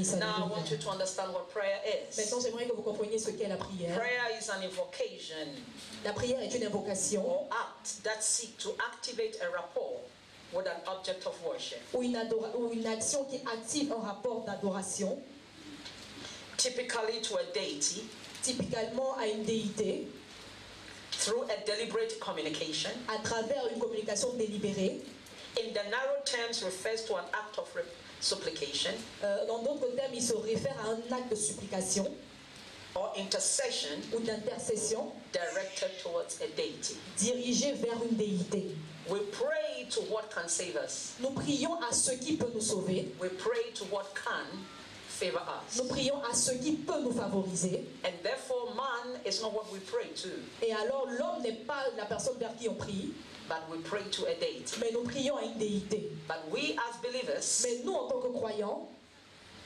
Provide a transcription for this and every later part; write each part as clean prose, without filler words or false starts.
Christ. Now I want you to understand what prayer is. Maintenant, j'aimerais que vous compreniez ce qu'est la prière. Prayer is an invocation La prière est une invocation or act that seeks to activate a rapport with an object of worship. ou une action qui active un rapport d'adoration, Typically to a deity, typiquement à une déité, through a deliberate communication. à travers une communication délibérée. In the narrow terms, refers to an act of supplication Dans d'autres termes, il se réfère à un acte de supplication or intercession ou d'intercession directed towards a deity. dirigé vers une déité. We pray to what can save us. Nous prions à ce qui peut nous sauver. We pray to what can favor us. Nous prions à ce qui peut nous favoriser. And therefore, man is not what we pray to, Et alors, l'homme n'est pas la personne vers qui on prie, but we pray to a deity. mais nous prions à une déité. But we as believers, Mais nous, en tant que croyants,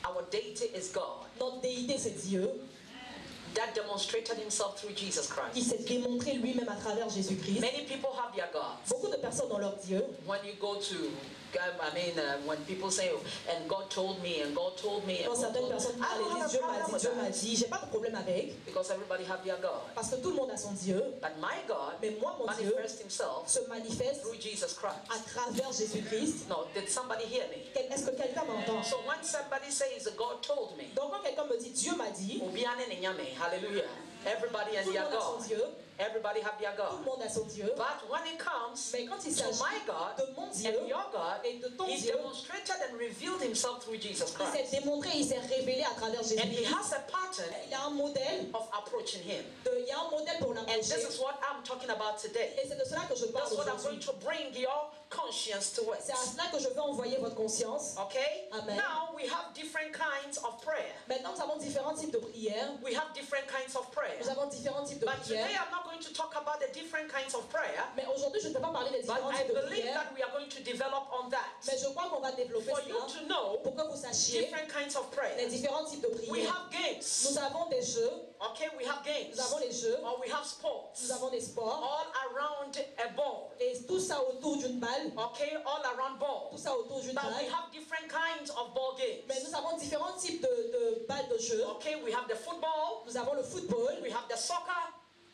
our deity is God notre déité, c'est Dieu, that demonstrated himself through Jesus qui Christ. s'est démontré lui-même à travers Jésus-Christ. Many people have their gods. Beaucoup de personnes ont leur Dieu. When you go to, when people say, oh, and God told me, and God told me, and Quand God certaines told me, personnes I parlent don't et have disent a problem Dieu with m'a that, dit, j'ai pas de problème avec, because everybody have their God. parce que tout le monde a son Dieu. But my God Mais moi, mon Dieu manifests himself se manifeste through Jesus Christ. à travers Jésus-Christ. No, did somebody hear me? Est-ce que quelqu'un m'entend? So when somebody says, God told me, Donc quand quelqu'un me dit Dieu m'a dit, hallelujah. Everybody has tout le their monde a son God. Dieu, Everybody have their tout le God. monde a son Dieu. But when it comes Mais quand il to s'agit my God de mon Dieu and your God, et de ton he Dieu, demonstrated and revealed himself through Jesus il s'est Christ. démontré, il s'est révélé à travers And he Jésus-Christ. has a pattern Il y a un modèle, of approaching him. il y a un modèle pour And this l'approcher. is what I'm talking about today. Et c'est de cela que je parle That's what I'm going aujourd'hui. to bring your conscience to it. C'est à cela que je veux envoyer votre conscience. Okay? Amen. Now we have different kinds of prayer. Maintenant, nous avons différents types de prières. We have different kinds of prayer. Nous avons différents types de But today prières. I'm not going to talk about the different kinds of prayer. Mais aujourd'hui, je ne peux pas parler des But différents I types de believe prières. that we are going to develop on that. Mais je crois qu'on va développer For you cela to know pour que vous sachiez different kinds of les prayer. différents types de We prières. have games. Nous avons des jeux, Okay, we have games. nous avons les jeux, Or we have sports. nous avons des sports, All around a ball. et tout ça autour d'une balle, Okay, all around ball. tout ça autour d'une But we balle. have different kinds of ball games. Mais nous avons différents types de balles de jeu. Okay, we have the football. Nous avons le football, We have the soccer.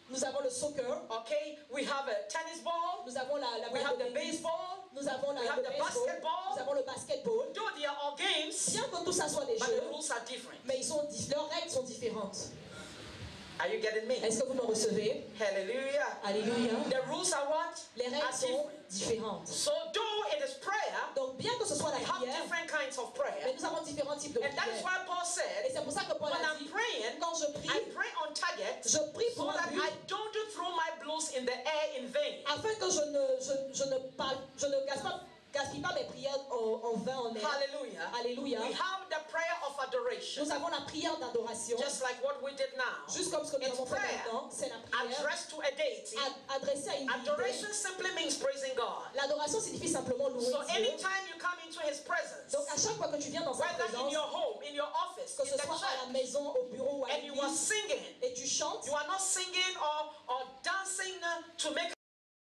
nous avons le soccer, Okay, we have a tennis ball. nous avons la We balle have de the tennis, baseball. nous avons We have le the baseball, basketball. nous avons le basketball. Though they are all games, Bien que tout ça soit des but jeux, the rules are different. mais leurs règles sont différentes. Are you getting me? Est-ce que vous me recevez? Hallelujah. Alléluia. The rules are what? Les Are règles sont different. différentes. So though it is prayer, Donc bien que ce soit la we have prière, different kinds of mais prayer. nous avons différents types de And that is prières. why Paul Et said, c'est pour ça que Paul when a I'm dit, praying, quand je prie, I pray on target je prie so pour un that but, I don't throw my blows in the air in vain. afin que je ne gaspille pas mes prières en vain en l'air. Hallelujah. Alléluia. We have the prayer of adoration, Nous avons la prière d'adoration, just like what we did now. juste comme ce que nous It's avons fait prayer maintenant, c'est la prière addressed to a deity. adressée à une Adoration divinité. simply means praising God. L'adoration signifie simplement louer So Dieu. anytime you come into His presence, Donc à chaque fois que tu viens dans sa whether in présence, your home, in your office, que in ce the soit à la church, maison, au bureau ou à and you are l'église, singing, et tu chantes, you are not singing or dancing to make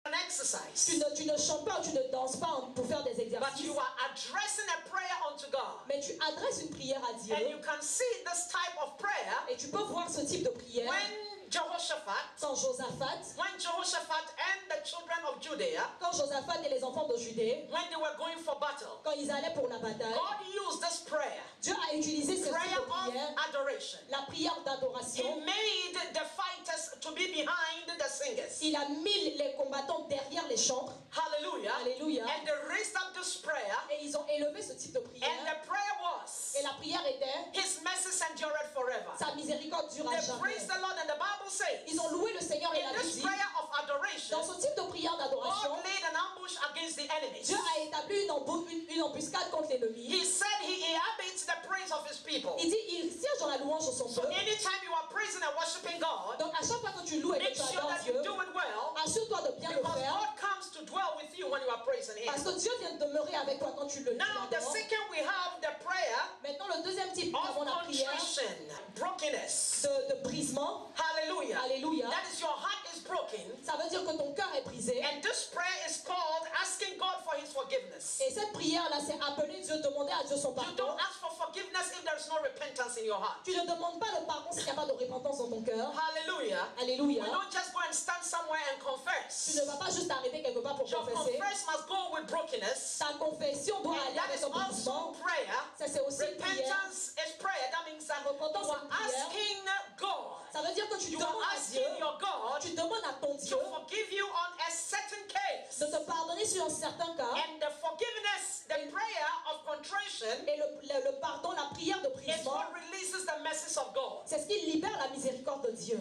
an exercise, tu ne chantes pas ou tu ne danses pas pour faire des but exercices, you are addressing a prayer unto God. mais tu adresses une prière à Dieu. And you can see this type of prayer Et tu peux voir ce type de prière when Jehoshaphat, quand Josaphat and the children of Judea, quand Josaphat et les enfants de Judée, when they were going for battle, quand ils allaient pour la bataille, God used this prayer, Dieu a utilisé ce type prayer de prière, of adoration. la prière He d'adoration. made the fighters to be behind the singers. Il a mis les combattants derrière les chantres. Hallelujah. Alléluia. And they raised up this prayer, Et ils ont élevé ce type de and prière. the prayer was, Et la prière était, His mercies endureth forever. sa miséricorde dure à They jamais. praised the Lord, and the Bible says, Ils ont loué le Seigneur et in la this musique. prayer of adoration, Dans ce type de prière d'adoration, God laid an ambush against the enemies. Dieu a établi une embuscade contre l'ennemi. He said He inhabits the praise of His people. Il dit, il siège dans la louange de son So peuple. anytime you are praising and worshiping God, Donc à chaque fois que tu loues et que make tu sure adores that Dieu, you do it well, assure-toi de bien le because faire. God comes to dwell with you when you are praising Him. Parce que Dieu vient demeurer avec toi quand tu le Now, the adores. second we have the prayer Maintenant, le deuxième type, nous of avons la prière contrition, brokenness. de brisement. Hallelujah. Alléluia. That is, your heart is broken. Ça veut dire que ton cœur est brisé. And this prayer is called asking God for His forgiveness. Et cette prière-là, c'est appeler Dieu, demander à Dieu son You pardon. don't ask for forgiveness if there is no repentance in your heart. Tu ne demandes pas le pardon s'il n'y a pas de repentance dans ton cœur. Hallelujah. Alléluia. You don't just go and stand somewhere and Tu confess. ne vas pas juste t'arrêter quelque part pour Your confesser. confess must go with brokenness. Ta confession doit And aller that avec is ton brisement. also prayer. Ça, c'est aussi une prière. Repentance is prayer. That means that you Repentance, are c'est une prière. asking God. Ça veut dire que tu You demandes are à Dieu, asking your God tu demandes à ton Dieu to forgive you on a certain case. de te pardonner sur un certain cas. And the forgiveness, the prayer of contrition, Et le pardon, la prière de is brisement, what releases the mercies of God. c'est ce qui libère la miséricorde de Dieu.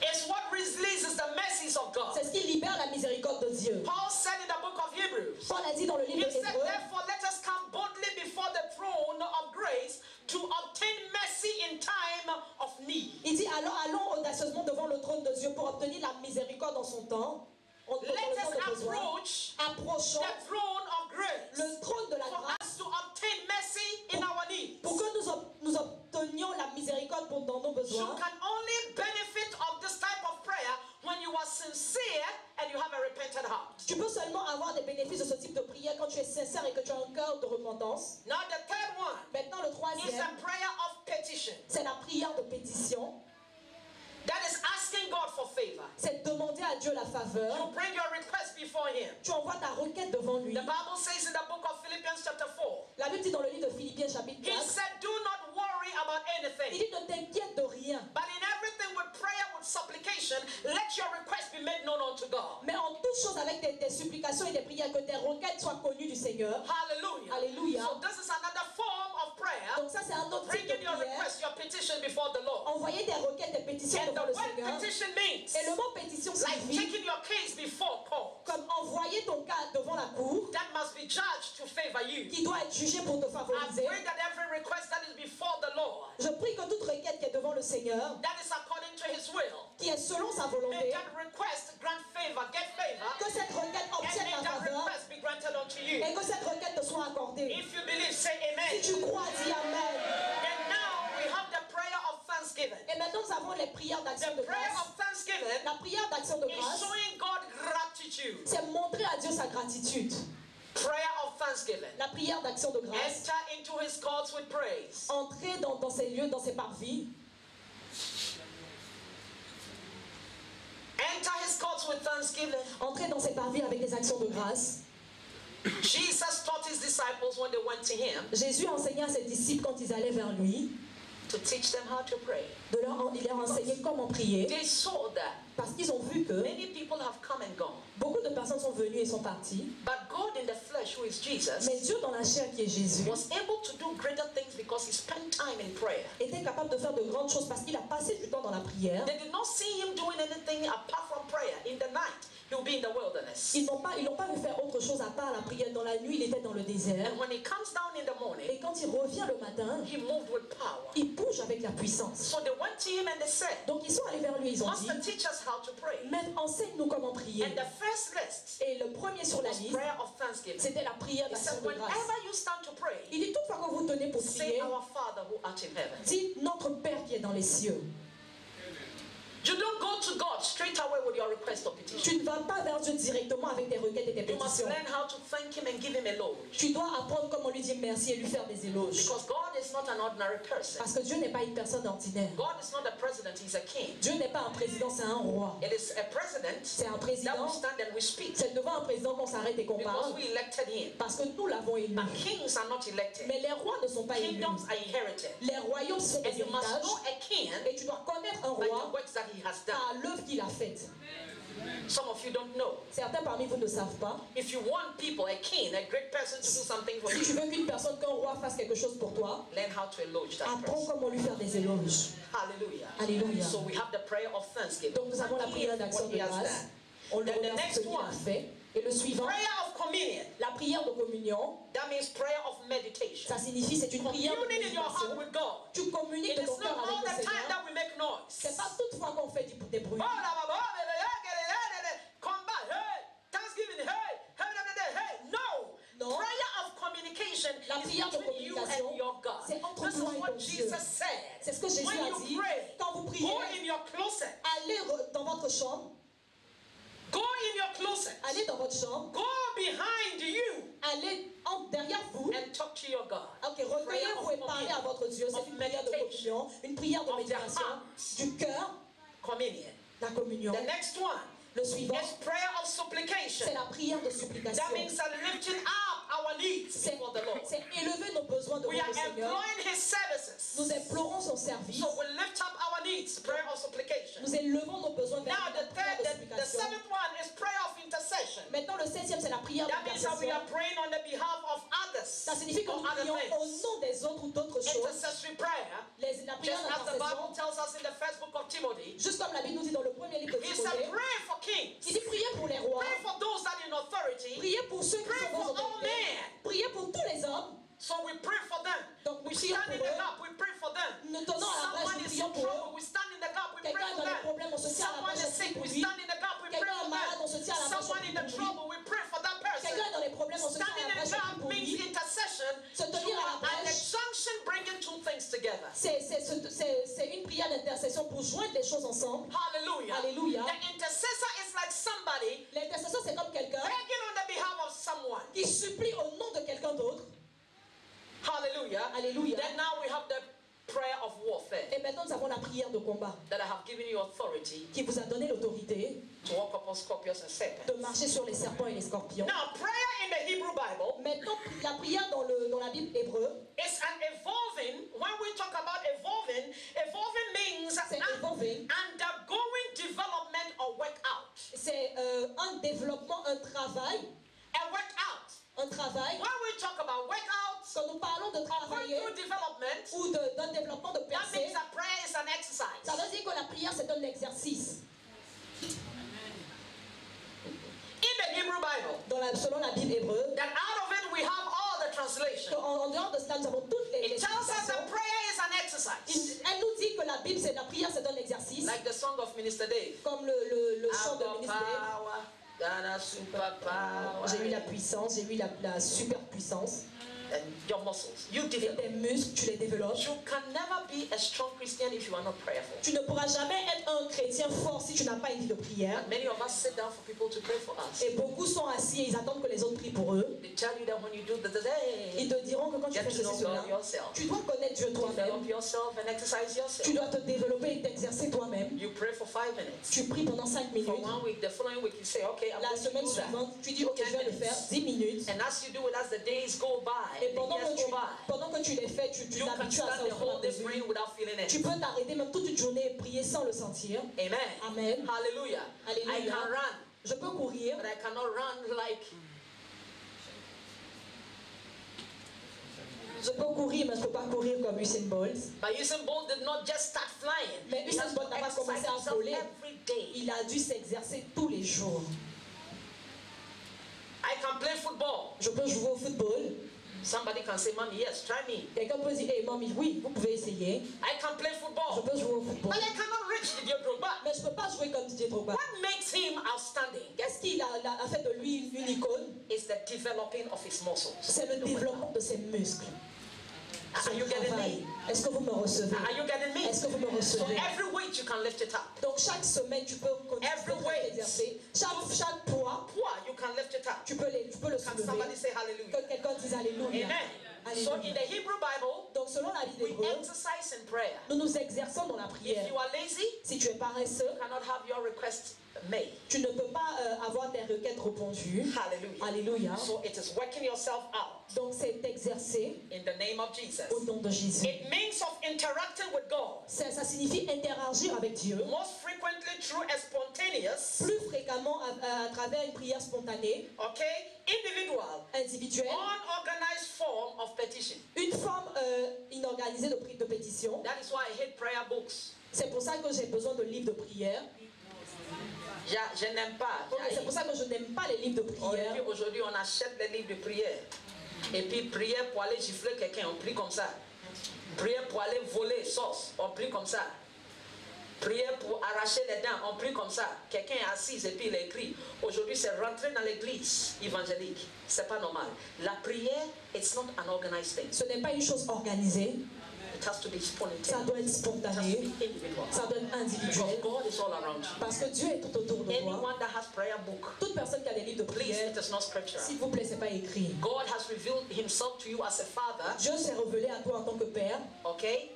It's what releases the mercies of God. C'est ce qui libère la miséricorde de Dieu. Paul said in the book of Hebrews, Paul a dit dans le he livre said, d'Hébreux, therefore let us come boldly before the throne of grace to obtain mercy in time of need. il dit alors allons audacieusement devant le trône de Dieu pour obtenir la miséricorde en son temps. Dans le Let temps de us besoin. approach Approchons the throne of grace le trône de la for grâce us to obtain mercy in our needs. pour que nous obtenions la miséricorde dans nos You besoins. can only benefit of this type of prayer when you are sincere and you have a repentant heart. Tu peux seulement avoir des bénéfices de ce type de prière quand tu es sincère et que tu as un cœur de repentance. Now the third one Maintenant, le is troisième, a prayer of petition. c'est la prière de pétition. That is asking God for favor. C'est demander à Dieu la faveur. You bring your request before Him. Tu envoies ta requête devant lui. The Bible says in the book of Philippians chapter 4, La Bible dit dans le livre de Philippiens chapitre He 4, said, do not worry about il anything, dit ne t'inquiète de rien. but in everything with prayer, with supplication, let your request be made known unto God. Mais en toute chose avec tes supplications et tes prières, que tes requêtes soient connues du Seigneur. Hallelujah. Alléluia. So this is another form of prayer. Donc ça c'est un autre type de Bringing your prière. request, your petition before the Lord. Envoyer tes requêtes, tes pétitions And devant the le word Seigneur. petition means Et le mot pétition like signifie taking your case before court. comme envoyer ton cas devant la cour That must be judged to favor you. qui doit être jugé pour te I favoriser. pray that every request that is before the Lord, Je prie que toute requête qui est devant le Seigneur, that is according to His will, qui est selon sa may volonté, that request grant favor, get favor, que cette requête and obtienne may la that faveur request be granted unto you. et que cette requête te soit accordée. If you believe, say Si amen. tu crois, dis Amen. And now we have the prayer of thanksgiving. Et maintenant nous avons les prières d'action de The prayer grâce. of thanksgiving La prière d'action de is grâce, showing God gratitude. c'est montrer à Dieu sa gratitude. Prayer of thanksgiving. La prière d'action de grâce, Enter into His courts with praise. entrer dans ces lieux, dans ces parvis, Enter His courts with thanksgiving. entrer dans ces parvis avec des actions de grâce. Jesus taught His disciples when they went to Him Jésus enseignait à ses disciples quand ils allaient vers lui, to teach them how to pray. il leur enseignait comment prier, They saw that parce qu'ils ont vu que many people have come and gone. beaucoup de personnes sont venues et sont parties, But God in the flesh, who is Jesus, mais Dieu dans la chair qui est Jésus was able to do greater things because He spent time in prayer. était capable de faire de grandes choses parce qu'il a passé du temps dans la prière. They did not see Him doing anything apart from prayer. In the night, He would be in the wilderness. Ils n'ont pas vu faire autre chose à part la prière. Dans la nuit, il était dans le désert. And when He comes down in the morning, Et quand il revient le matin, He moved with power. il bouge avec la puissance. So they went to Him and they said, Donc ils sont allés vers lui, ils ont dit, Master, teach us how to pray. Maître, enseigne-nous comment prier. And the first list Et le premier sur la was liste, prayer of thanksgiving. c'était la prière He d'action said, de grâce. whenever you stand to pray, Il dit, toutefois que vous tenez pour say, prier, Our Father who art in heaven. dites notre Père qui est dans les cieux. You don't go to God straight away with your request or petition. Tu ne vas pas vers Dieu directement avec tes requêtes et tes You must pétitions. learn how to thank Him and give Him eloge. Tu dois apprendre comment lui dire merci et lui faire des éloges. Because God is not an ordinary person. Parce que Dieu n'est pas une personne ordinaire. God is not a president, He's a king. Dieu n'est pas un président, c'est un roi. It is a president C'est un that président. we stand and we speak. C'est devant un président qu'on s'arrête et qu'on Because parle. we elected Him. Parce que nous l'avons élu. But kings are not elected. Mais les rois ne sont pas élus. Kingdoms are inherited. Les royaumes sont And des you must héritages. know a king Et tu dois connaître un by the roi works that he has done. par l'œuvre qu'il a faite. Some of you don't know. Certains parmi vous ne savent pas. If you want people, a king, a great person to do something for Si tu you, veux qu'une personne, qu'un roi fasse quelque chose pour toi, learn how to eloge that apprends person. comment lui faire des éloges. Hallelujah. Alléluia. So we have the prayer of thanksgiving. Donc nous avons la prière d'action What de he has grâce. done. On le Then the remercie next ce qu'il a one. fait. Et le suivant, Prayer of communion. la prière de communion, That means prayer of meditation. ça signifie c'est une prière de Communing in your heart méditation. with God. Tu communiques It de is ton cœur not all avec le the time Seigneur. that we make noise. C'est pas toutefois qu'on fait des bruits. Come back, hey, Thanksgiving, hey, hey, no. Non. Prayer of communication La is prière de between you communication, and your God. c'est entre This is toi et what ton Dieu. Jesus said. C'est ce que Jésus When a you dit. pray, Quand vous priez, go in your closet. allez dans votre chambre. Go in your closet. allez dans votre chambre, Go behind you allez derrière vous. and talk to your God. Ok, recueillez-vous et parlez à votre Dieu. C'est une prière de communion, une prière de méditation du cœur, Communion. la communion. The next one Le suivant, is prayer of supplication. c'est la prière de supplication. That means lifting up our needs before the Lord. C'est élever nos besoins devant We are le Seigneur. employing His services. Nous implorons son service. So we lift up our needs, prayer of supplication. Nous élevons nos besoins vers Now la prière de the supplication. seventh one is prayer of intercession. Maintenant, le 16e, c'est la prière That means that we d'intercession. are praying on the behalf of others. Ça signifie que or nous other prions au things. nom des autres ou d'autres choses. Intercessory prayer, La prière just as the d'intercession, Bible tells us in the first book of Timothy, juste comme la Bible nous dit dans le premier livre de He said, Timothée, pray for kings, il dit priez pour les rois, pray for those that are in authority, priez pour ceux qui pray sont for dans all autorités, men. priez pour tous les hommes. So we pray for them. Donc We nous prions stand in pour the eux. gap, we pray for them. Nous tenons à la brèche, Someone nous is prions in pour eux. trouble, we stand in the gap, we pray Quelqu'un est for dans des them. problèmes, on se tient à la Someone brèche, is on sick, prie pour we lui. stand in the gap, we pray Quelqu'un for est malade, on se them. tient à la brèche, on Someone in prie the pour lui. trouble, we pray for that person. Quelqu'un est dans les problèmes, on se tient Standing à la in the brèche, on gap prie pour means lui. intercession. Se tenir à la An brèche. exjunction bringing two things together. C'est une prière d'intercession pour joindre les choses ensemble. Hallelujah. Alléluia. The intercessor is like somebody L'intercession, c'est comme quelqu'un begging on the behalf of someone. qui supplie au nom de quelqu'un d'autre. Hallelujah. Alléluia. Then now we have the prayer of warfare, Et maintenant, nous avons la prière de combat that I have given you authority qui vous a donné l'autorité to walk upon scorpions and serpents. de marcher sur les serpents et les scorpions. Now, prayer in the Hebrew Bible Maintenant, la prière dans la Bible hébreu, is an evolving. When we talk about evolving, evolving means c'est evolving. undergoing development or workout. C'est un développement, un travail. A workout. Un travail. When we talk about workouts, Quand nous parlons de going travailler through development, ou d'un développement de that percée, means that prayer is an exercise. ça veut dire que la prière, c'est un exercice. In the Hebrew Bible, Selon la Bible hébreu, that out of it we have all the translation. en dehors de cela, nous avons toutes les It tells us that explications. prayer is an exercise. Elle nous dit que la Bible, c'est la prière, c'est un exercice. Like the song of Minister Dave. Comme le chant de Our ministre Dave. power, Ghana super power. J'ai eu la puissance, j'ai eu la super puissance. And your muscles, you Et develop. tes muscles, tu les développes. You can never be a strong Christian if you are not prayerful. Tu ne pourras jamais être un chrétien fort si tu n'as pas une vie de prière. And many of us sit down for people to pray for us. Et beaucoup sont assis et ils attendent que les autres prient pour eux. They tell you that when you do this, Ils te diront que quand tu get fais to ceci, know cela, God yourself. tu dois connaître Dieu Develop toi-même. yourself and exercise yourself. Tu dois te développer et t'exercer toi-même. You pray for 5 minutes. Tu pries pendant 5 For minutes. 1 week, the following week you say, okay, I'm La going to semaine do that. suivante, tu dis, ok, je vais le faire 10 minutes. And as you do it, as the days go by, Et the years go by, pendant que tu les fais, tu you can t'habitues à ça stand the au fur et à whole day mesure. praying without feeling Tu it. peux t'arrêter même toute une journée et prier sans le sentir. Amen. Amen. Hallelujah. Alléluia. I can run, Je peux courir, but I cannot run like. je peux courir, mais je ne peux pas courir comme Usain Bolt. But Usain Bolt did not just start flying. Mais He Usain has Bolt to n'a pas commencé exercise à himself voler. every day. Il a dû s'exercer tous les jours. I can play football. Je peux jouer au football. Somebody can say, Mommy, yes, try me. Quelqu'un peut dire, hey mamie, oui, vous pouvez essayer. I can play Je football. peux jouer au football. But I cannot reach Didier Drogba. Mais je ne peux pas jouer comme Didier Drogba. What makes him outstanding Qu'est-ce qu'il a fait de lui une icône? is the developing of his muscles. C'est le développement de ses muscles. Are Son you getting travail. me? Est-ce que vous me recevez? Are you getting me? Est-ce que vous me So recevez? every week you can lift it up. Donc chaque semaine, tu peux Every continuer à weight. t'exercer. Chaque poids, Poor, you can lift it up. tu peux le Can somebody soulever. say hallelujah? Que quelqu'un dise Alléluia. Amen. So in the Hebrew Bible, Donc selon la Bible we hébreu, exercise in prayer. nous nous exerçons dans la If prière. you are lazy, Si tu es paresseux, you cannot have your request made. tu ne peux pas avoir tes requêtes répondues. Hallelujah. Alléluia. So it is working yourself out Donc c'est exercer in the name of Jesus. au nom de Jésus. It means of interacting with God, Ça signifie interagir avec Dieu most frequently through a spontaneous, plus fréquemment à travers une prière spontanée, okay, individual, individuelle, unorganized form of petition. une forme inorganisée de pétition. That is why I hate prayer books. C'est pour ça que j'ai besoin de livres de prière. Je n'aime pas. C'est pour ça que je n'aime pas les livres de Et prière. puis aujourd'hui, on achète des livres de prière. Et puis prière pour aller gifler quelqu'un, on prie comme ça. Prière pour aller voler sauce, on prie comme ça. Prière pour arracher les dents, on prie comme ça. Quelqu'un est assis et puis il écrit. Aujourd'hui, c'est rentrer dans l'église évangélique. C'est pas normal. La prière, it's not an organized thing. Ce n'est pas une chose organisée. It has to be spontaneous. Ça doit être It has to spontané. be individual. Ça doit être individuel. Because God is all around you. Parce que Dieu est tout autour de toi. Anyone that has prayer book, Toute personne qui a des livres de please, prière, it is not scriptural. s'il vous plaît, c'est pas écrit. God has revealed himself to you as a father. Dieu s'est révélé à toi en tant que père. Okay?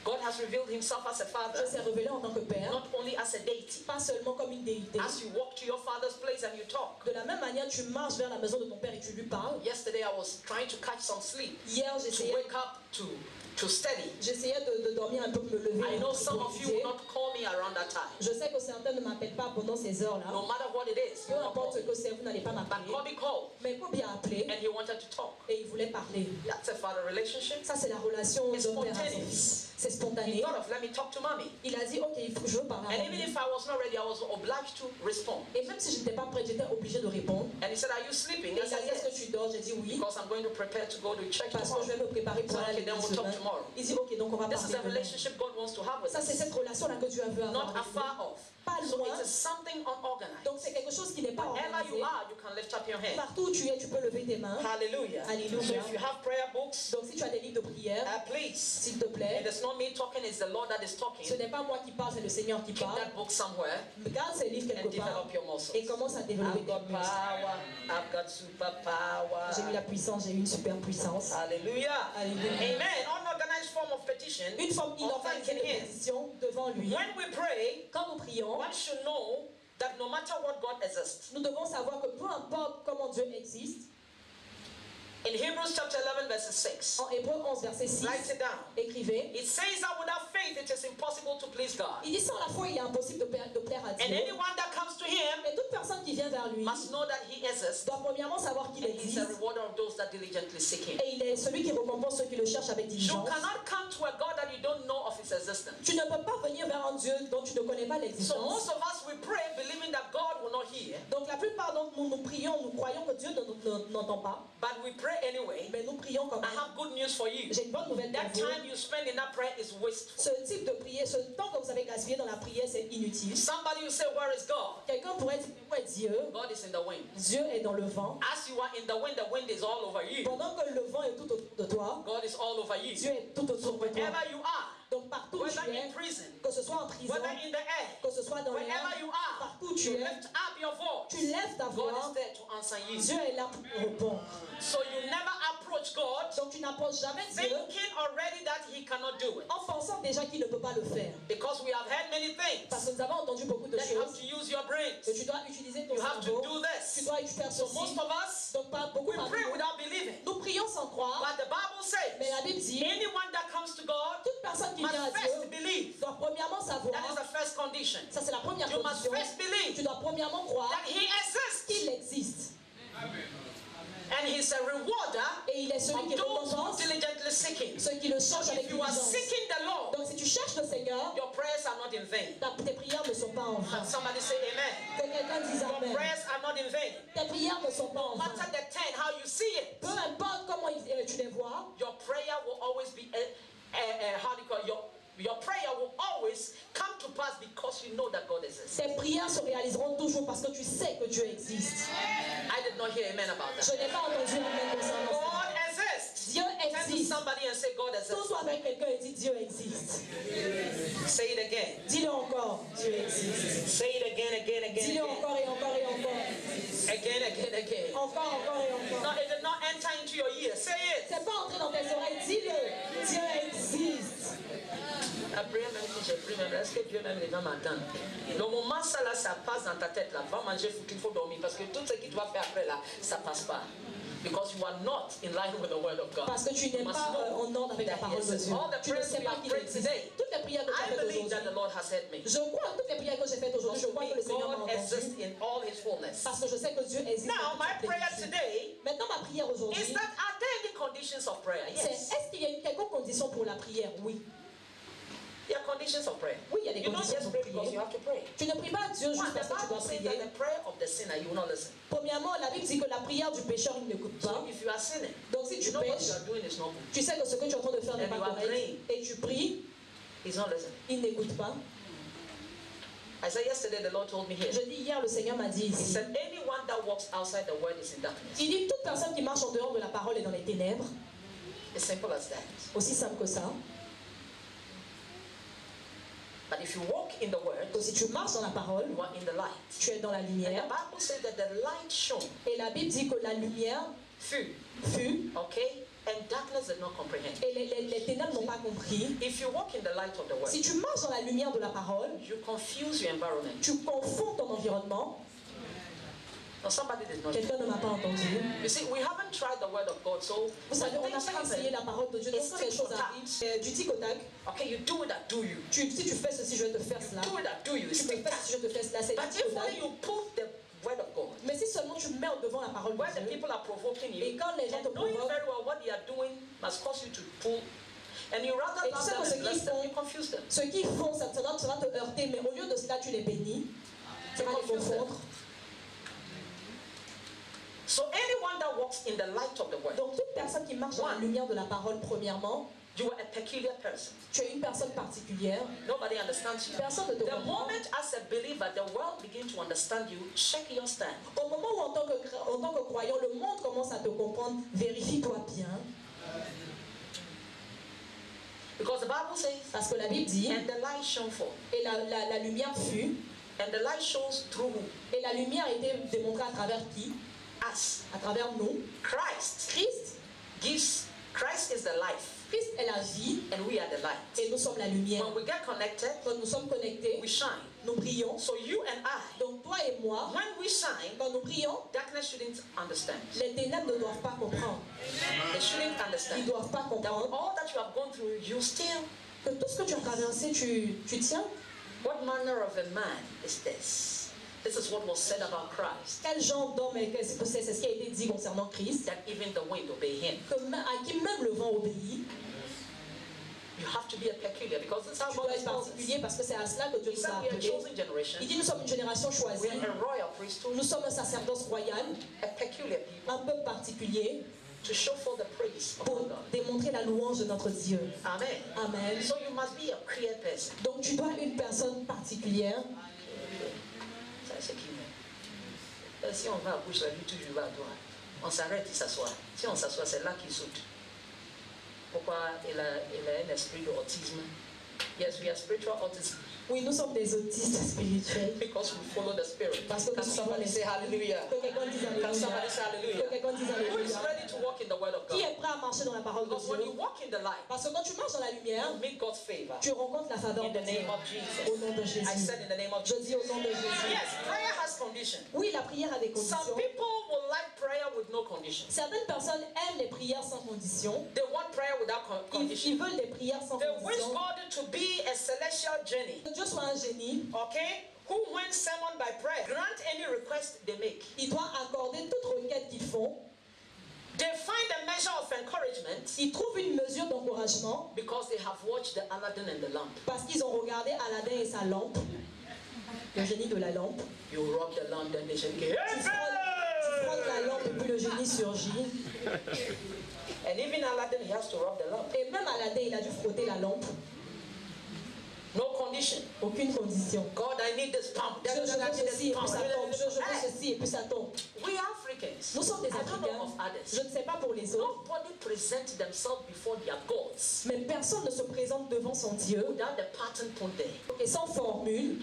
God has revealed himself as a father, Dieu s'est révélé en tant que père. not only as a deity. Pas seulement comme une déité. As you walk to your father's place and you talk. De la même manière, tu marches vers la maison de ton père et tu lui parles. Yesterday I was trying to catch some sleep, Hier, to j'essayais wake up to study. de dormir un peu, de me lever. I know some pour of you étudier. will not call me around that time. Je sais que certains ne m'appellent pas pendant ces heures-là. No matter what it is, Peu importe ce que c'est, vous n'allez pas but m'appeler. Kobe called Mais Kobe a appelé and he wanted to talk. et il voulait parler. That's a father relationship. Ça, c'est la relation It's de père à son spontaneous. fils. C'est He spontané. thought of, let me talk to mommy. Il a dit, ok, je veux parler à And even mamie. if I was not ready, I was obliged to respond. Et même si je n'étais pas prête, j'étais obligée de répondre. And he said, are you sleeping? Et I il a said, dit, est-ce que yes. tu dors? J'ai dit oui. Because I'm going to prepare to go to church Parce que je vais tomorrow. me préparer pour aller à Okay, then l'église we'll talk demain. tomorrow. Il dit, ok, donc on va This is parler a demain. relationship God wants to have with Ça, c'est us. cette relation-là que Dieu veut avoir. Not avec nous. afar off. Pas So loin. it is something unorganized. Donc c'est quelque chose qui n'est pas Wherever organisé. you are, you can lift up your hand. Partout où tu es, tu peux lever tes mains. Hallelujah. Alléluia. So if you have prayer books, Donc si tu as des livres de prière, please. s'il te plaît, It is not me talking, it's the Lord that is talking. ce n'est pas moi qui parle, c'est le Seigneur qui Keep parle. that book somewhere Garde ces livres and quelque part develop your muscles. et commence à développer I've tes got muscles. power. I've got superpower. J'ai eu la puissance, j'ai eu une super puissance. Hallelujah. Alléluia. Amen. Unorganized form of petition. Une forme Or inorganisée thanking de Him. position devant lui. When we pray, Quand nous prions, one should know that no matter what God exists. nous devons savoir que peu importe comment Dieu existe, In Hebrews chapter 11 verse 6. en Hébreux 11 verset 6, Write it down. écrivez, It says that without faith it is impossible to please God. il dit sans la foi il est impossible de plaire à And Dieu. anyone that comes to Him Mais toute personne qui vient vers lui must know that He exists. doit premièrement savoir qu'il And He's a existe rewarder of those that diligently seek Him. et il est celui qui récompense ceux qui le cherchent avec You diligence. cannot come to a God that you don't know of His existence. Tu ne peux pas venir vers un Dieu dont tu ne connais pas So l'existence. most of us we pray believing that God will not hear, Donc la plupart d'entre nous, nous prions, nous croyons que Dieu n'entend pas, but we pray anyway. mais nous prions quand I même. have good news for you. J'ai une bonne nouvelle pour That vous. time you spend in that prayer is wasteful. Ce type de prière, ce temps que vous avez gaspillé dans la prière, c'est inutile. Somebody will say, where is God? Quelqu'un pourrait dire, où est Dieu? God is in the wind. Dieu est dans le vent. As you are in the wind is all over you. Pendant que le vent est tout autour de toi, God is all over you. Dieu est tout autour de toi. Wherever you are, Donc partout où whether tu es, in prison, que ce soit en prison, whether in the air, que ce soit dans l'air, wherever you are, partout où tu you es, lift up your voice. tu lèves ta God voix, is there to answer you. Dieu est là pour te répondre. So you never approach God Donc tu n'approches jamais Dieu thinking already that He cannot do it. en pensant déjà qu'il ne peut pas le faire. Because we have heard many Parce things. que nous avons entendu beaucoup de That you have choses. to use your brains. Que tu dois utiliser ton You have to cerveau. do Tu this. dois faire So ceci. most of us, Donc pas beaucoup we parmi pray nous. without believing. Nous prions sans croire. But the Bible Mais la says, Bible dit, anyone that comes to God toute personne qui must vient à first Dieu believe. doit premièrement savoir. That is the first condition. Ça c'est la première You must condition. first believe Tu dois premièrement croire that He exists. qu'il existe. And He's a rewarder Et il est celui of qui those who récompense diligently seek Him. ceux qui le So cherchent avec if you are diligence. seeking the Lord, Donc si tu cherches le Seigneur, your prayers are not in vain. tes prières ne sont pas en vain. And somebody say amen. Que quelqu'un dise Your Amen. prayers are not in vain. Tes prières ne sont pas en No vain. matter the tent, how you see it, Peu importe comment tu les vois, your prayer will always be how do you call it? Your prayer will always come to pass because you know that God exists. tes prières se réaliseront toujours parce que tu sais que Dieu existe. I did not hear amen about Je that. n'ai pas entendu Amen concernant ça. God exists. Dieu Turn to existe. somebody and say God exists. Tourne-toi avec quelqu'un et dis Dieu existe. Say it again. Dis-le encore, Dieu existe. Say it again, again, Dis-le again, again. encore et encore et encore. Again. Encore, encore et encore. No, it did not enter into your ear. Say it. C'est pas entré dans tes oreilles, dis-le. Dieu existe. Après, même si j'ai pris, est-ce que Dieu même les va m'entendre? Le moment ça là, ça passe dans ta tête là, va manger, il faut dormir parce que tout ce qu'il doit faire après là, ça passe pas. Because you are not in line with the word of God. Parce que tu n'es pas en ordre avec la parole de Dieu. All the Tu ne prayers sais we pas have qu'il prayed existe. today, Toutes les prières que tu as I faites believe that the aujourd'hui, Lord has heard me. je crois toutes les prières que j'ai faites aujourd'hui, je Because crois que le Seigneur m'a God exists entendu. in all His fullness. Parce que je sais que Dieu existe. Now, dans my toute prayer plénitude. today Maintenant, ma prière is aujourd'hui, that are there any conditions of prayer? c'est Yes. est-ce qu'il y a une quelconque condition pour la prière? Oui. There are conditions of prayer. Oui, il y a des You don't conditions just pour pray because you prier. have to pray. Tu ne pries pas Dieu One, juste the parce que tu dois Bible says prier. that the prayer of the sinner, you will not listen. Premièrement, la Bible dit que la prière du pécheur, il n'écoute pas. So if you are sinning, Donc si you tu know what you pêches, are doing is not good. tu sais que ce que tu es en train de faire n'est And pas you are correct. praying. Et tu pries, He's not listening. il n'écoute pas. I said yesterday, the Lord told me here. Je dis hier, le Seigneur m'a dit He ici. said, anyone that walks outside the word is in darkness. Il dit toute personne qui marche en dehors de la parole est dans les ténèbres. As simple as that. Aussi simple que ça. But if you walk in the word, Donc si tu marches dans la parole, you are in the light. tu es dans la And lumière. the Bible says that the light shone, Et la Bible dit que la lumière fut, fut, okay, and darkness did not comprehend. et les ténèbres n'ont pas compris. If you walk in the light of the word, Si tu marches dans la lumière de la parole, you confuse your environment. tu confonds ton environnement. Now somebody did not. Quelqu'un ne m'a pas entendu. You see, we haven't tried the word of God, so Vous savez, on n'a things pas essayé happen. la parole de Dieu. Donc quand les choses arrivent, du tic au tac, Okay, you do it, I do you. si tu fais ceci, je vais te faire cela. Do it, I do you. Tu It's peux tic faire tac. ceci, je te fais cela. C'est But du tic if au only tac. you put the word of God, Mais si seulement tu mets devant la parole where de the Dieu, people are provoking you, et quand les gens te and knowing provoquent, very well what they are doing must cause you to pull, and you rather Et tu love sais them que ce and bless qu'ils them, font- you confuse them. ceux qui font ça va te heurter, mais au lieu de cela, tu les bénis. Tu vas les confondre. So anyone that walks in the light of the word, Donc toute personne qui marche dans la lumière de la parole, premièrement, you are a peculiar person. tu es une personne particulière. Nobody understands you. Personne ne te The comprend. moment as a believer, the world begins to understand you, check your stand. Au moment où en tant que croyant, le monde commence à te comprendre, vérifie-toi bien. Because the Bible says, Parce que la Bible dit, and the light shone forth. et la lumière fut, And the light shows through who? et la lumière a été démontrée à travers qui? Us. À travers nous. Christ Christ. Christ is the life, Christ est la vie, and we are the light. et nous sommes la lumière. When we get connected, Quand nous sommes connectés, we shine. nous brillons. So you and I, Donc toi et moi, when we shine, quand nous brillons, darkness shouldn't understand. les ténèbres ne doivent pas comprendre. They shouldn't Ils ne understand. doivent pas That comprendre all that you have gone through, you still. que tout ce que tu as traversé, tu tiens. What manner of a man is this? This is what was said about Christ. Quel genre d'homme est c'est ce qui a été dit concernant Christ, That even the wind obey him. à qui même le vent obéit. You have to be a peculiar because this is how Tu God dois is être particulier parce que c'est à cela que Dieu He nous said a we are a appelés. chosen generation. Il dit nous sommes une génération choisie, We are a royal priesthood, nous sommes un sacerdoce royal, a peculiar people, un peuple particulier, to show forth the praise of pour our God. démontrer la louange de notre Dieu. Amen. Amen. So you must be a clear person. Donc tu dois être une personne particulière. Ça, c'est qui même? Si on va à gauche, lui toujours va à droite. On s'arrête, il s'assoit. Si on s'assoit, c'est là qu'il saute. Pourquoi il a un esprit d'autisme? Yes, we are spiritual autism Oui, nous sommes des autistes spirituels. because we follow the Spirit. Parce que Can nous suivons somebody les say hallelujah? Que quelqu'un dise Can somebody alléluia. say Que hallelujah? quelqu'un dise Who is alléluia. ready to walk in the Word of Qui God? est prêt à marcher dans la parole de Because when you Dieu? walk in the light, Parce que quand tu marches dans la lumière, you meet God's favor. tu rencontres la faveur In de the Dieu. name of Au Jesus. nom de I Jésus. said in the name of Je Jesus. dis au nom de Jésus. Yes, prayer has condition. Oui, la prière a des Some conditions. people will like prayer with no condition. Certaines personnes aiment les prières sans condition. They want prayer without condition. Ils veulent des prières sans They wish condition. God to be a celestial journey, Que Dieu soit un génie, okay, who wins sermon by prayer, grant any request they make. il doit accorder toute requête qu'ils font. They find a measure of encouragement Ils trouvent une mesure d'encouragement because they have watched the Aladdin and the lamp. parce qu'ils ont regardé Aladdin et sa lampe, le génie de la lampe. You rub the lamp, then they shall get Tu frottes la lampe et puis le génie surgit. And even Aladdin, he has to rub the lamp. Et même Aladdin, il a dû frotter la lampe. No condition. Aucune condition. God, I need this pump. Dieu, je veux ceci et puis ça tombe. Dieu, je veux Hey, ceci et puis ça tombe. we Africans. Nous sommes des I don't know of Africains. others. Je ne sais pas pour les autres, Nobody presents themselves before their gods mais personne ne se présente devant son Dieu without the pattern put there. et sans formule.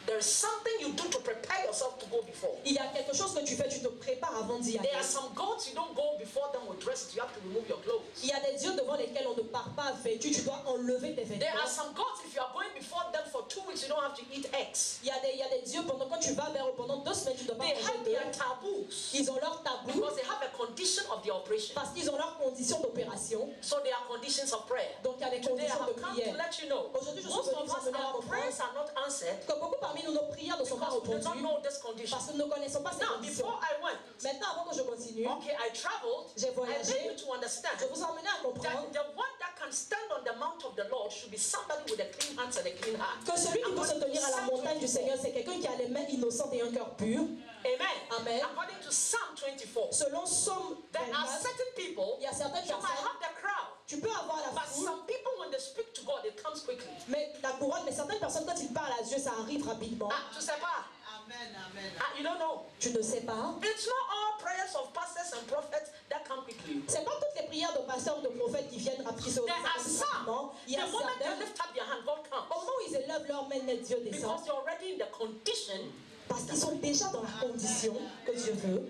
There is something you do to prepare yourself to go before. Il y a quelque chose que tu fais, tu te prépares avant d'y aller. There are some gods you don't go before them with dresses. You have to remove your clothes. Il y a des dieux devant lesquels on ne part pas vêtu, tu dois enlever tes There are vêtements. some gods, if you are going before them for 2 weeks, you don't have to eat eggs. Il y a des dieux, quand tu vas vers eux pendant 2 semaines, tu ne dois pas They manger have their d'œufs. taboos Ils ont leur tabou because they have a condition of the operation. parce qu'ils ont leurs conditions d'opération. So there are conditions of prayer. Donc il y a des Today I conditions de have come to prière. let you know. Aujourd'hui, je suis Most venu of vous us, amener à our prayers comprendre are not answered que beaucoup parmi nous, nos prières ne sont pas because we do not répondues know this condition. parce que nous ne connaissons pas ces Now, conditions. before I went, Maintenant, avant que je continue, okay, I traveled. j'ai I voyagé. made you to understand Je vous emmène à comprendre that the one that can stand on the mount of the Lord should be somebody with a clean hands and a clean heart. que celui qui peut se tenir à la montagne du Seigneur, c'est quelqu'un qui a les mains innocentes et un cœur pur. Amen. Amen. According to Psalm 24, Selon Somme there are 24, certain people, il y a certaines you might personnes, have the crowd, tu peux avoir la but foule, some people, when they speak to God, it comes quickly. mais la couronne, mais certaines personnes, quand ils parlent à Dieu, ça arrive rapidement. Ah, tu sais pas? Amen, amen. Ah, you don't know. Tu ne sais pas. It's not all prayers of pastors and prophets that come quickly. C'est pas toutes les prières de pasteurs ou de prophètes qui viennent rapidement. There are some. Il y a The moment certains, they lift up their hand, God au comes. moment où ils élèvent leurs mains, Dieu descend. Because they're already in the condition. Parce qu'ils sont déjà dans la condition que Dieu veut.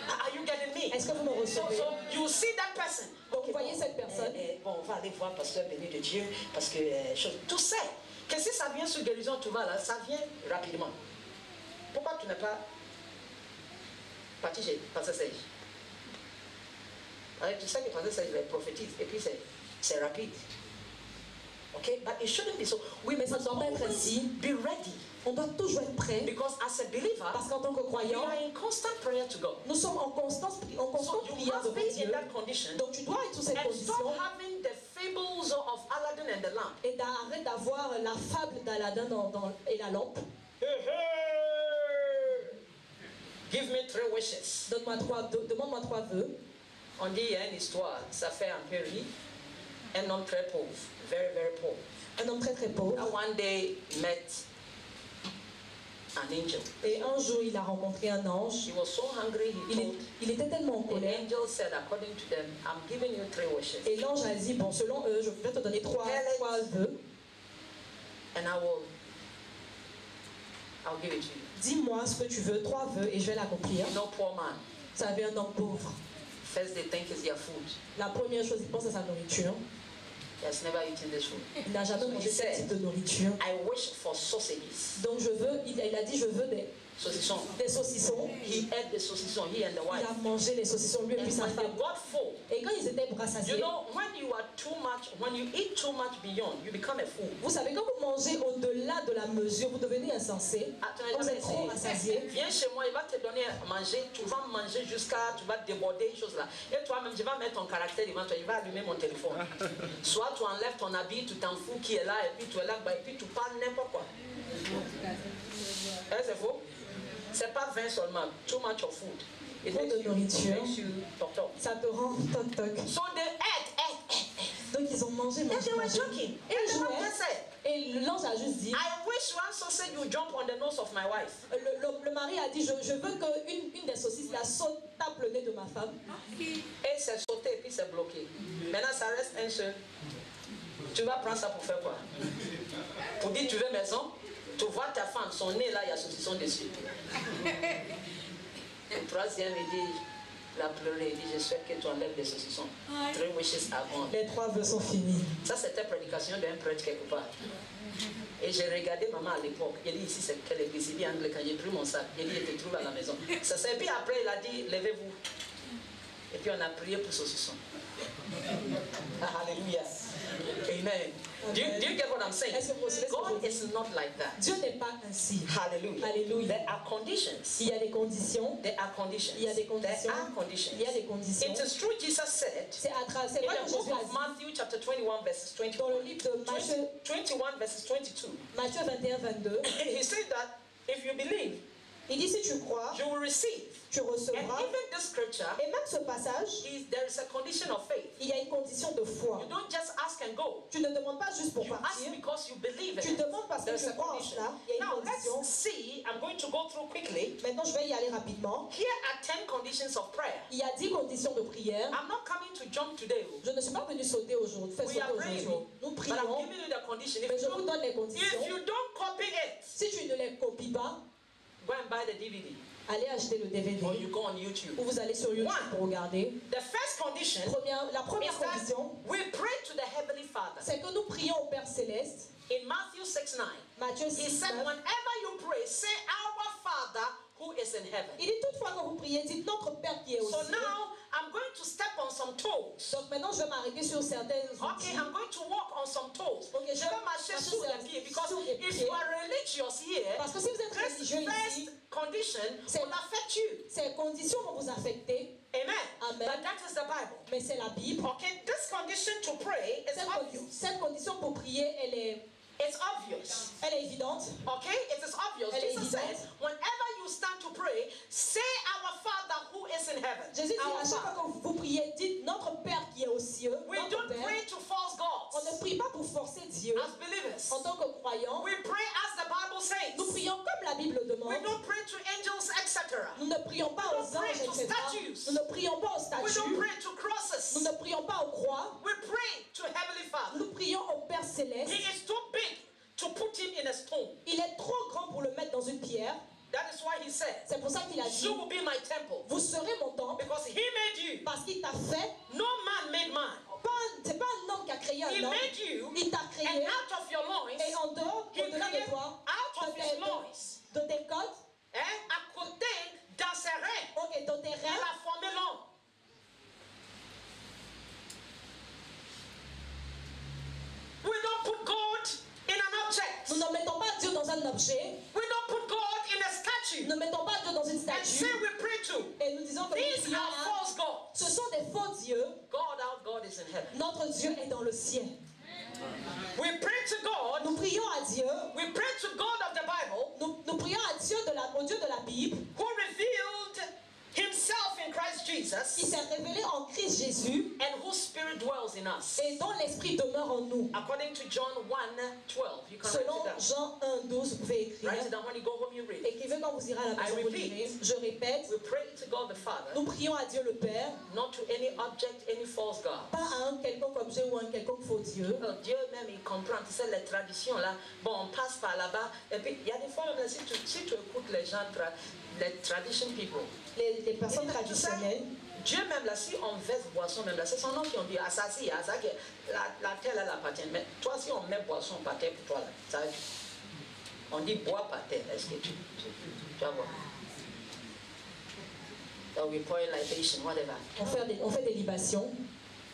Are you getting me? Est-ce que vous me recevez? So you see that person. Donc vous voyez cette personne. Bon, on va aller voir pasteur béni de Dieu parce que tout ça, que si ça vient sur guérison, tout va là, ça vient rapidement. Pourquoi tu n'es pas parti chez pasteur Serge? Tu sais que pasteur Serge prophétise et puis c'est rapide. Okay, but it shouldn't be so. Oui, mais ça ne doit pas être ainsi. Be ready. On doit toujours être prêt. Because as a believer, parce qu'en tant que we croyant, are in constant prayer to God. nous sommes en constante prière So you must devant be in Dieu. that condition. Donc tu dois être sous cette And condition stop having the fables of Aladdin and the lamp. et d'arrêter d'avoir la fable d'Aladin et la lampe. Give me 3 wishes. Demande-moi 3 vœux. On dit il y a une histoire, ça fait un peu rire. Un homme très pauvre, very very poor. Un homme très très pauvre. And one day met an angel. Et un jour il a rencontré un ange. He was so hungry, Il était tellement en the colère. angel said, according to them, I'm giving you 3 wishes. Et l'ange a dit, bon, selon eux, je vais te donner 3 vœux. And I'll give it to you. Dis-moi ce que tu veux, 3 vœux, et je vais l'accomplir. No poor man. Ça avait un homme pauvre. First they think it's their food. La première chose, il pense à sa nourriture. He has never eaten this food. Il n'a jamais mangé ce type de nourriture. I wish for sausages. Donc il a dit, je veux des Saucissons. saucissons. He ate the saucissons, he and the Il wife. a mangé les saucissons, lui et puis And sa when they femme. got full, Et quand ils étaient rassasiés, you know, when you are too much, when you eat too much beyond, you become a fool. vous savez, quand vous mangez au-delà de la mesure, vous devenez insensé. Quand vous êtes trop rassasié, Viens chez moi, il va te donner à manger, tu vas manger jusqu'à, tu vas déborder, choses là. Et toi-même, je vais mettre ton caractère devant toi, il va allumer mon téléphone. Soit tu enlèves ton habit, tu t'en fous qui est là, et puis tu es là, et puis tu parles n'importe quoi. C'est faux? C'est pas 20 seulement, too much of food. It trop de nourriture, makes you toc. ça te rend toc-toc. So they ate. Donc ils ont mangé, And they were mangé. joking. Et And ils the man jouaient. just said, Et l'ange a juste dit, I wish one sausage you jump on the nose of my wife. le mari a dit, je veux qu'une des saucisses la saute, tape le nez de ma femme. Et c'est sauté et puis c'est bloqué. Maintenant ça reste un seul. Tu vas prendre ça pour faire quoi? Pour dire tu veux maison? Tu vois ta femme, son nez là, il y a saucisson dessus. Le troisième, il dit, il a pleuré, il dit, je souhaite que tu enlèves les saucissons. 3 wishes are gone. Les 3 vœux sont finis. Ça, c'était prédication d'un prêtre quelque part. Et j'ai regardé maman à l'époque. Il dit, ici, c'est quelle église? Il dit, Anglican. J'ai pris mon sac. Il dit, il te trouve à la maison. Ça, et puis après, il a dit, levez-vous. Et puis on a prié pour saucisson. Alléluia. Amen. Do you get what I'm saying? God is not like that. Dieu n'est pas ainsi. Hallelujah. Alléluia. There are conditions. Il y a des conditions. There are conditions. Il y a des conditions. There are conditions. Il y a des conditions. It is true, Jesus said C'est in vrai que the book Jésus a of dit Matthew chapter 21 verses 20, dans le livre de Matthieu 21 verses 22. Matthieu 21, 22, He said that if you believe, il dit si tu crois, you will receive. tu And recevras. even this scripture, Et même ce passage, there is a condition of faith. il y a une condition de foi. You don't just ask and go. Tu ne demandes pas juste pour You ask partir. because you believe Tu in it. demandes parce que There's tu a crois en condition. cela. Il y a une Now condition. let's see. I'm going to go through quickly. Maintenant, je vais y aller rapidement. Here are 10 conditions of prayer. Il y a 10 conditions de prière. I'm not coming to jump today. Je ne suis pas venue sauter aujourd'hui, faire We sauter are praying. aujourd'hui. Nous But I'm prions, giving you the condition. mais je vous donne les conditions. If you don't copy it, Si tu ne les copies pas, go and buy the DVD. allez acheter le DVD. Or you go on YouTube. Ou vous allez sur YouTube One. pour regarder. The first condition La première is that condition, we pray to the Heavenly Father. c'est que nous prions au Père Céleste. In Matthew 6:9, Matthieu he 6, said, 9. whenever you pray, say, Our Father who is in heaven. Il dit toutefois quand vous priez, dites notre Père qui est au So ciel. now I'm going to step on some toes. Donc maintenant je vais m'arrêter sur certaines Okay, outils. I'm going to walk on some toes. Ok, Je vais marcher sur les pieds because sur les if pieds. you are religious here, Parce que si vous êtes this religieux first ici, condition C'est- will affect you. ces conditions vont vous affecter, Amen. Amen. But that is the Bible. mais c'est la Bible. Okay, this condition to pray is obvious. Cette condition pour prier, It's obvious. elle est évidente. Okay, it is obvious. Elle est Jesus évidente. says, whenever you stand to pray, say, Our Father who is in heaven. Jésus dit Our à chaque fois Father. que vous priez, dites notre Père qui est aux cieux. We Notre don't Père. pray to false On gods ne prie pas pour forcer Dieu. as believers. En tant que croyants, We pray as the Bible nous says. prions comme la Bible We demande. don't pray to angels, etc. Nous ne prions pas We aux don't pray anges, to etc. statues. Nous ne prions pas aux We statues. don't pray to crosses. Nous ne prions pas aux croix. We pray to Heavenly Father. Nous prions au Père Céleste. He is too big to put him in a stone. Il est trop grand pour le mettre dans une pierre. That is why he said, C'est pour ça qu'il a dit, you will be my temple. vous serez mon temple Because he made you. parce qu'il t'a fait. No man made man. C'est pas un homme qui a créé He un homme. made you. Il t'a And créé. out of your loins, Et en dehors, he au-delà de created toi, out of his loins. de tes côtes, À côté, dans ses reins, ok, dans tes il reins, a formé l'homme. We don't put God in an object. nous ne mettons pas Dieu dans un objet. We don't put God in a statue. Nous ne mettons pas Dieu dans une And say statue. we pray to. Et nous disons que These nous prions are à- false gods. ce sont des faux dieux. God, our God is in heaven. Notre Dieu est dans le ciel. We pray to God. Nous prions à Dieu. We pray to God of the Bible, Nous prions à Dieu au Dieu de la Bible, who revealed himself in Christ qui Jesus, s'est révélé en Christ Jésus and whose spirit dwells in us. et dont l'Esprit demeure en nous. According to John 1:12. You can Selon write it down. Jean 1:12, vous pouvez écrire. Write it down. When you go home, you read it. Écrivez quand vous irez à la maison, I vous repeat. lirez. Je répète, We pray to God the Father, nous prions à Dieu le Père, not to any object, any false God. pas à un quelconque objet ou un quelconque faux Dieu. Oh, Dieu même, il comprend. Tu sais, les traditions là, bon, on passe par là-bas. Et puis, il y a des fois, même, si tu écoutes les gens, les tradition people, Les personnes tu sais, traditionnelles, Dieu même là, si on verse boisson même là, c'est son nom qui ont dit, ah ça, si, ah, ça, que la terre elle appartient. Mais toi, si on met boisson par terre pour toi là, ça, on dit bois par terre. Est-ce que tu vas voir? So we pour libation, whatever, on fait des libations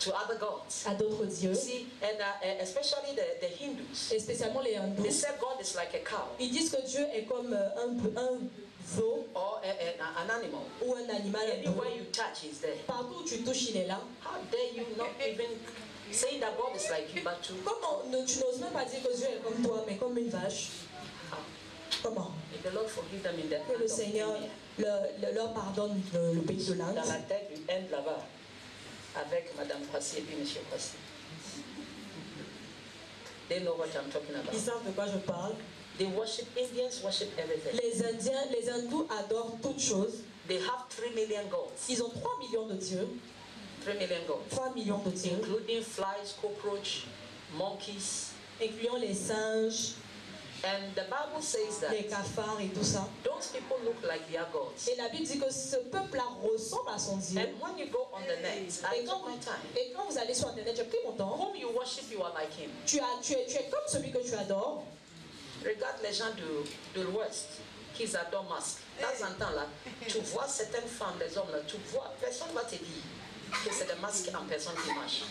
to other gods. à d'autres dieux, See, and especially the Hindus, et spécialement les hindous. they say God is like a cow Ils disent que Dieu est comme un veau or an animal. ou un animal hindou. Anywhere you touch, he's there. Partout où tu touches, il est là. How dare you not even say that God is like you, but to Comment tu n'oses même pas dire que Dieu est comme toi, mais comme une vache? how? Comment? May the Lord forgive them in the Que land le of Seigneur India. leur pardonne le pays de l'Inde. Dans la tête du Inde là-bas, avec Madame Kwasi et puis Monsieur Kwasi. They know what I'm talking Ils about. savent de quoi je parle. They worship, Indians worship everything. Les Indiens, les hindous adorent toutes choses. They have 3 million gods. Ils ont 3 millions de dieux. 3 million gods. 3 millions de dieux, Including flies, cockroach, monkeys. incluant les singes, And the Bible says that les cafards et tout ça. those people look like their gods. Et la Bible dit que ce peuple-là ressemble à son Dieu. And when you go on the net, I Et quand, took my time. et quand vous allez sur Internet, j'ai pris mon temps. Whom you worship, you are like him. Tu es comme celui que tu adores. Regarde les gens de l'Ouest qui adorent masque. De temps en temps, là, tu vois certaines femmes, les hommes, là, tu vois, personne ne va te dire que c'est des masques en personne qui marchent.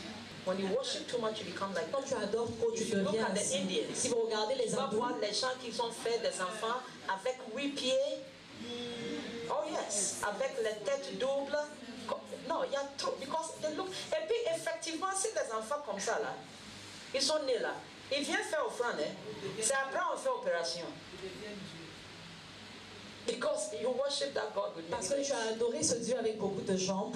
When you worship too much, you become like Quand tu adores trop, tu If you look deviens at the ainsi. Indians, Si vous regardez les tu vas hindous, voir les gens qui ont fait des enfants avec 8 pieds. Oh yes, avec les têtes doubles. Non, il y a trop. Because they look. Et puis effectivement, c'est des enfants comme ça là. Ils sont nés là. Ils viennent faire offrande. Hein. C'est après on fait opération. Because you worship that God with parce many que tu legs. as adoré ce Dieu avec beaucoup de jambes.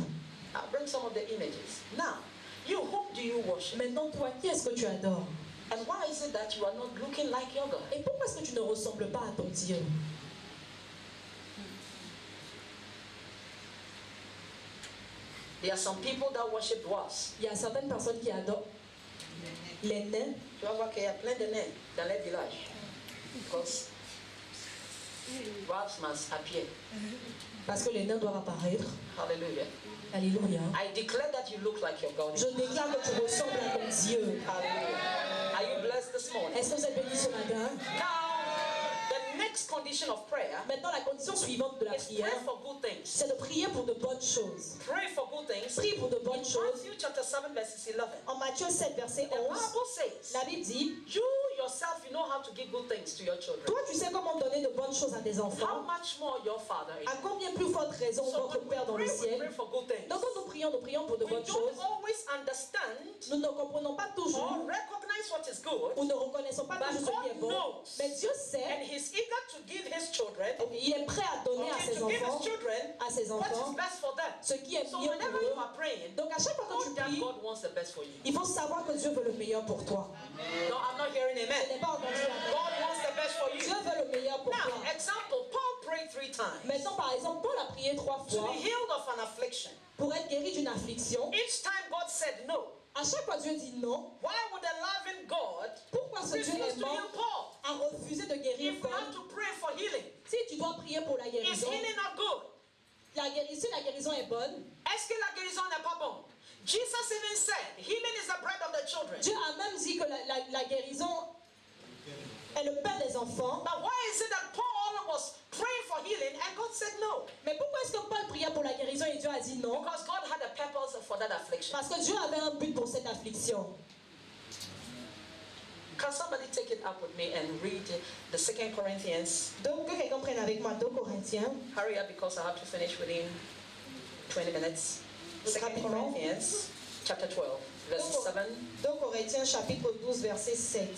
I'll bring some of the images. Now, you, whom do you worship? Maintenant, toi, qui est-ce que tu adores? And why is it that you are not looking like your God? Et pourquoi est-ce que tu ne ressembles pas à ton Dieu? There are some people that worship dwarfs. Il y a certaines personnes qui adorent les nains. Tu vas voir qu'il y a plein de nains dans les villages. Because dwarfs must appear. Parce que les nains doivent apparaître. Hallelujah. Alléluia. I declare that you look like your God. Je déclare que tu ressembles à ton Dieu. Hallelujah. Are you blessed this morning? Est-ce que vous êtes bénis ce matin? Now, the next condition of prayer Maintenant, la condition suivante de la is pray prière, for good things. c'est de prier pour de bonnes choses. Pray for good things. Prie pour de bonnes choses. Matthew chapter 7 verses 11. En Matthieu 7, verset The 11, Bible says, la Bible dit, you yourself, you know how to give good things to your children. toi, tu sais comment donner de bonnes choses à tes How enfants. much more your Father is? À combien plus forte raison So votre when we Père dans pray, le we pray ciel. for good things. Donc, quand nous prions pour de We bonnes don't choses. always understand Nous ne comprenons pas or toujours recognize what is good, ou ne reconnaissons pas but toujours ce qui est God bon. knows. Mais Dieu and sait, He's eager to give His children, il est prêt à donner à okay, ses to give enfants, His children à ses what enfants, is best for them. ce qui est So mieux whenever pour you eux. are praying, Donc à chaque fois que know tu that pries, God wants the best for you. il faut savoir que Dieu veut le meilleur pour toi. No, I'm not hearing Je amen. n'ai pas entendu la God wants the best for you. Dieu veut le meilleur pour Now, toi. example, Paul prayed 3 times Maintenant, par exemple, Paul a prié 3 to fois be healed of an affliction. pour être guéri d'une affliction. Each time God said no. À chaque fois, Dieu dit non. Why would a loving God Pourquoi ce Dieu refuse to aimant heal Paul? a refusé de guérir If we have Paul? to pray for healing, Si tu dois prier pour la is guérison, healing not good? si la guérison est bonne, Est-ce que la guérison n'est pas bonne? Jesus even said, healing is the bread of the children. Dieu a même dit que la guérison est le pain des enfants. But why is it that Paul was praying for healing and God said no? Mais pourquoi est-ce que Paul priait pour la guérison et Dieu a dit non? Because God had a purpose for that affliction. Parce que Dieu avait un but pour cette affliction. Can somebody take it up with me and read the 2 Corinthians? Donc, que quelqu'un prenne avec moi 2 Corinthiens. Hurry up because I have to finish within 20 minutes. 2 Corinthians chapter 12, verse 7. 2 Corinthiens chapitre 12 verset 7.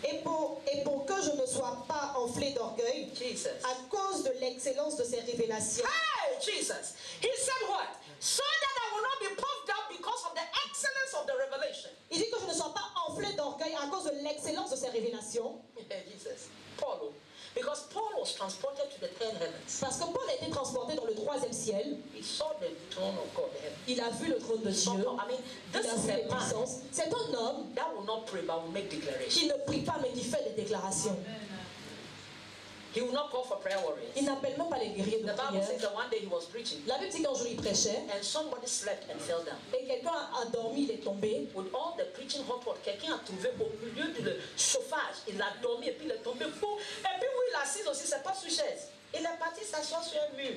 Et pour que je ne sois pas enflé d'orgueil, Jesus. à cause de l'excellence de ces révélations. Hey, Jesus. He said what? So that I will not be puffed up because of the excellence of the revelation. Il dit que je ne sois pas enflé d'orgueil à cause de l'excellence de ces révélations. Jesus. Paul. Because Paul was transported to the 10 heavens. Parce que Paul a été transporté dans le 3e ciel. He saw the throne of God. Il a vu le trône de Dieu. I mean, Il this a is vu les a man puissances. C'est un homme that will not pray but will make declarations. qui ne prie pas mais qui fait des déclarations. He will not call for prayer warriors. Il n'appelle même pas les guerriers de The Bible prière. says that one day he was preaching La Bible dit qu'un jour il prêchait and somebody slept and fell down. et quelqu'un a dormi, il est tombé. With all the preaching hot water, quelqu'un a trouvé au milieu du chauffage. Il a dormi et puis il est tombé fou. Et puis où il est assis aussi, c'est pas sur chaise. Il est parti s'asseoir sur un mur.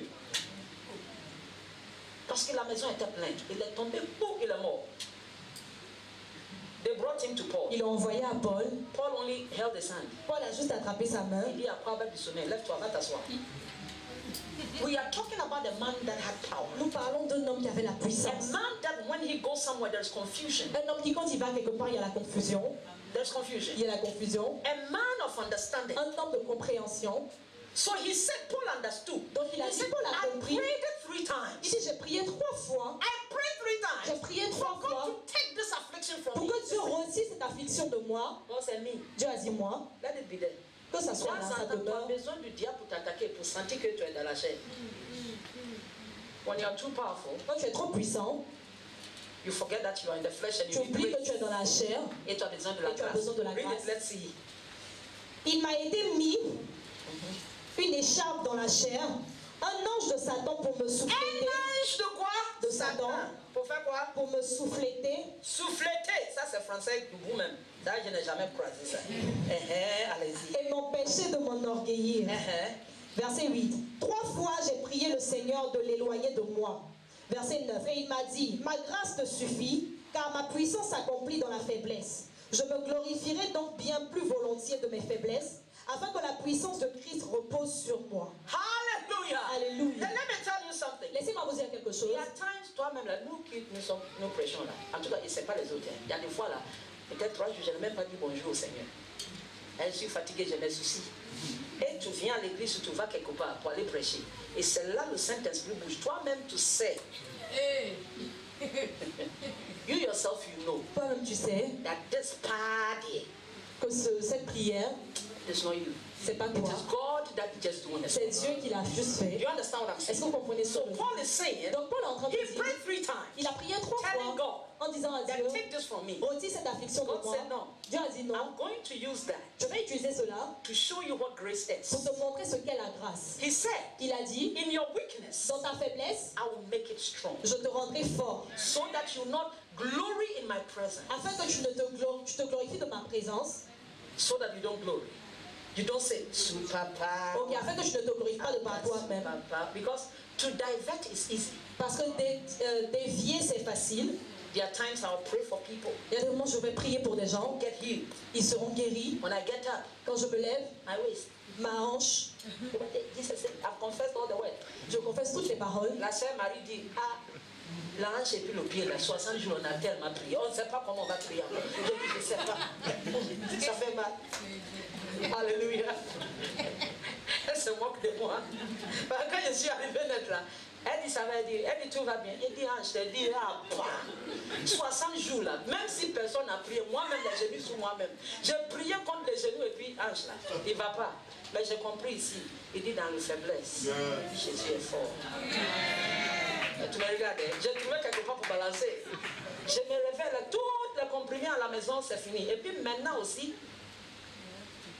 Parce que la maison était pleine. Il est tombé fou, il est mort. They brought him to Paul. Ils l'ont envoyé à Paul. Paul only held his hand. Paul a juste attrapé sa main. Il dit à Paul du sommeil, lève-toi, va t'asseoir. We are talking about a man that had power. Nous parlons d'un homme qui avait la A puissance. man that when he goes somewhere there's confusion. Un homme qui quand il va quelque part, il y a la confusion. There's confusion. Il y a la confusion. A man of understanding. Un homme de compréhension. So he said, Paul understood. Donc il a He dit, said, Paul a I compris. prayed 3 times. Il dit, j'ai prié 3 fois. I prayed 3 times. J'ai prié 3 For God fois to take this affliction from pour me. que Dieu retire cette affliction de moi. God said, me. Dieu a dit moi, Let it be there. que ça soit là, ça Tu as demeure. besoin du diable pour t'attaquer, pour sentir que tu es dans la chair. When you are too powerful, Quand tu es trop puissant, you forget that you are in the flesh and tu you need oublies que grace. tu es dans la chair. Et tu as besoin de la Et tu as grâce. besoin de la Read grâce. it, let's see. Il m'a été mis une écharpe dans la chair, un ange de Satan pour me Un souffleter, ange de quoi? De Satan. Pour faire quoi? pour me souffleter. Souffleter. Ça, c'est français de vous-même. Ça, je n'ai jamais croisé ça. Allez-y. Et m'empêcher de m'enorgueillir. Verset 8. 3 fois j'ai prié le Seigneur de l'éloigner de moi. Verset 9. Et il m'a dit, ma grâce te suffit, car ma puissance s'accomplit dans la faiblesse. Je me glorifierai donc bien plus volontiers de mes faiblesses, afin que la puissance de Christ repose sur moi. Hallelujah. Alléluia. Then let me tell you something. Laissez-moi vous dire quelque Il chose. y a times, toi-même, là, nous prêchons là. En tout cas, ce n'est pas les autres. Il y a des fois là, peut-être 3 jours, je n'ai même pas dit bonjour au Seigneur. Je suis fatigué, j'ai mes soucis. Et tu viens à l'église, tu vas quelque part pour aller prêcher. Et c'est là le Saint-Esprit bouge. Toi-même, tu sais. You yourself, you know Toi-même, tu sais that this party que cette prière, is not you. c'est pas It toi. is God that just doing C'est it. Dieu qui l'a juste Do fait. you understand what I'm Est-ce que saying? vous comprenez ça? So Paul is saying, Donc Paul est en train de he dire, prayed 3 times, il a prié 3 telling fois God en disant à that Dieu, take this from me. retire cette affliction de God moi. said no. Dieu a dit non. I'm going to use that Je vais utiliser cela to show you what grace pour is. te montrer ce qu'est la grâce. He said, Il a dit, in your weakness, dans ta faiblesse, I will make it strong, je te rendrai fort, so that you not glory in my presence, afin que tu te glorifies de ma présence. so that you don't glory. You don't say, super power. Ok, afin que tu ne te glorifies pas de par toi-même. Because to divert is easy. Parce que dévier, c'est facile. There are times I'll pray for people, Il y a des moments où je vais prier pour des gens, get healed. ils seront guéris. When I get up, Quand je me lève, my waist. ma hanche, Jesus said, I've confessed all the word. je confesse toutes les paroles. La sœur Marie dit, ah, la hanche et puis le pied, là, 60 jours, on a tellement prié. On ne sait pas comment on va prier encore. Je dis, je ne sais pas. Ça fait mal. Alléluia. Elle se moque de moi. Quand je suis arrivé là, elle dit, ça va dire, elle dit, tout va bien. Elle dit, je te dis, ah, 60 jours là, même si personne n'a prié, moi-même, j'ai mis sous moi-même. J'ai prié contre les genoux et puis Ange là, il ne va pas. Mais j'ai compris ici, il dit dans la faiblesse, Jésus est fort. Et tu me regardais, j'ai trouvé quelque part pour balancer. Je me révèle, toutes les comprimés à la maison, c'est fini. Et puis maintenant aussi,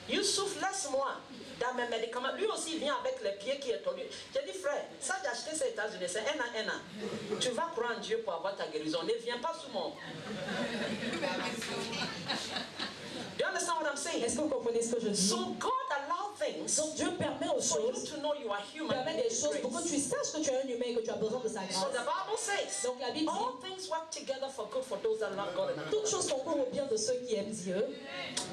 Youssouf, laisse-moi dans mes médicaments. Lui aussi vient avec les pieds qui est tordu. J'ai dit, frère, ça j'ai acheté ces États-Unis, c'est un an. Tu vas croire en Dieu pour avoir ta guérison. Ne viens pas sous mon. Do you understand what I'm saying? Est-ce que vous comprenez ce que je dis? So God allows things. Donc Dieu permet aux For you choses, to know you are human. permet des choses pour que tu saches que tu es un humain et que tu as besoin de sa So grâce. the Bible says, Donc la Bible all dit, things work together for good for those that love God and toutes choses concourent au bien de ceux qui aiment Dieu.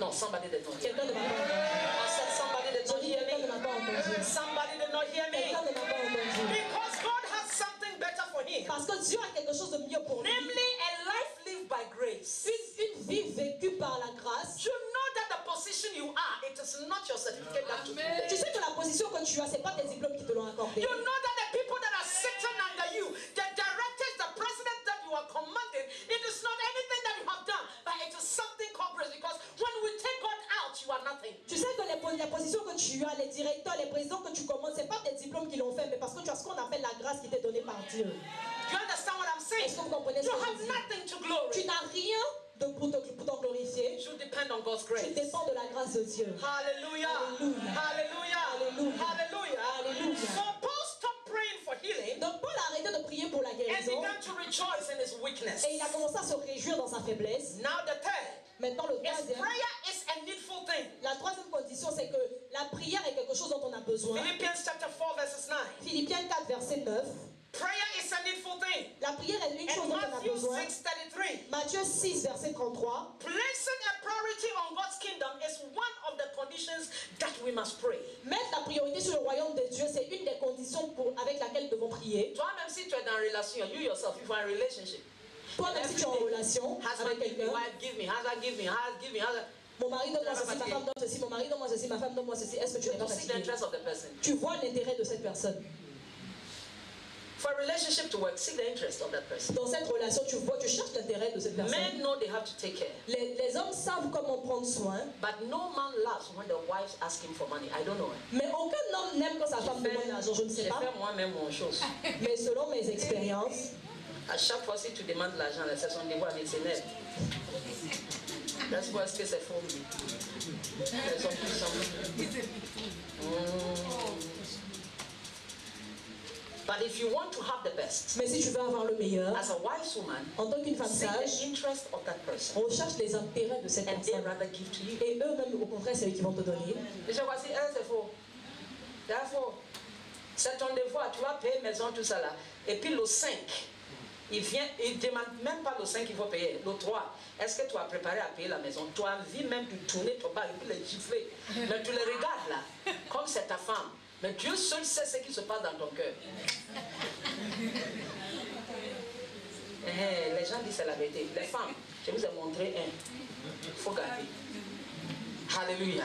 No, somebody did not hear me. Quelqu'un ne m'a pas entendu. I said somebody did Je not dis hear quelqu'un ne me. m'a pas entendu. Somebody did not hear me. Quelqu'un ne m'a pas entendu. Because God has something better for him. Parce que Dieu a quelque chose de mieux pour lui. Namely, a life lived by grace. Une vie vécue par la grâce. You know that the position you are, it is not your certificate that to be there. Tu sais que la position que tu as, ce n'est pas tes diplômes qui te l'ont accordé. You know that the people that are sitting under you, the directors, the president that you are commanding, it is not anything that you have done, but it is something called grace. Because when we take God out, you are nothing. Tu sais que la position que tu as, les directeurs, les présidents que tu commandes, ce n'est pas tes diplômes qui l'ont fait, mais parce que tu as ce qu'on appelle la grâce qui t'est donnée par Dieu. You understand what I'm saying? Est-ce que vous comprenez ce You que have je dis? nothing to glory. Tu n'as rien pour t'en glorifier. You depend on God's Tu grace. dépends de la grâce de Dieu. Hallelujah. Hallelujah. Hallelujah. Hallelujah. Hallelujah. Hallelujah. So Paul stopped praying for healing Donc Paul a arrêté de prier pour la and guérison began to rejoice in his weakness. et il a commencé à se réjouir dans sa faiblesse. Now the third Maintenant le is troisième, prayer is a needful thing. la troisième condition, c'est que la prière est quelque chose dont on a besoin. Philippians chapter 4 verses 9. Philippiens 4 verset 9. Prayer is a needful thing. La prière est une chose And dont on a Matthew besoin. 6:33. Matthieu 6 verset 33. Placing a priority on God's kingdom is one of the conditions that we must pray. Mettre la priorité sur le royaume de Dieu, c'est une des conditions avec laquelle nous devons prier. Toi, même si tu es dans une relation, you yourself, you are in a relationship. Toi, même si tu es en relation Husband avec give me, quelqu'un, wife give me, husband give me, husband give me, husband. mon mari donne-moi ceci, ma femme donne ceci, mon mari donne-moi ceci, ma femme donne-moi ceci. Est-ce que tu n'es pas To see the fatigué? interest of the person. Tu vois l'intérêt de cette personne. For a relationship to work, see the interest of that person. Dans cette relation, tu cherches l'intérêt de cette personne. Men know they have to take care. Les hommes savent comment prendre soin, But no man laughs when the wife asks him for money. I don't know. mais aucun homme n'aime quand sa femme demande l'argent, je ne sais J'ai pas. fait moi-même mon chose. Mais selon mes expériences, À chaque fois, si tu demandes l'argent, c'est son devoir, mais c'est net. That's why c'est faux. Les hommes qui sont. But if you want to have the best, mais si tu veux avoir le meilleur, as a wise woman, en tant qu'une femme seek sage, the interest of that person, on cherche les intérêts de cette and they personne. rather give to you. Et eux-mêmes, au contraire, c'est eux qui vont te donner. Et je vois si elle c'est faux. C'est faux. C'est ton devoir, tu vas payer maison, tout ça là. Et puis le 5, il ne demande même pas le 5 qu'il faut payer. Le 3, est-ce que tu as préparé à payer la maison? Tu as envie même de tourner ton bas et puis les gifler. Mais tu les regardes là, comme c'est ta femme. Mais Dieu seul sait ce qui se passe dans ton cœur. Les gens disent c'est la vérité. Les femmes, je vous ai montré un. Il faut garder. Hallelujah.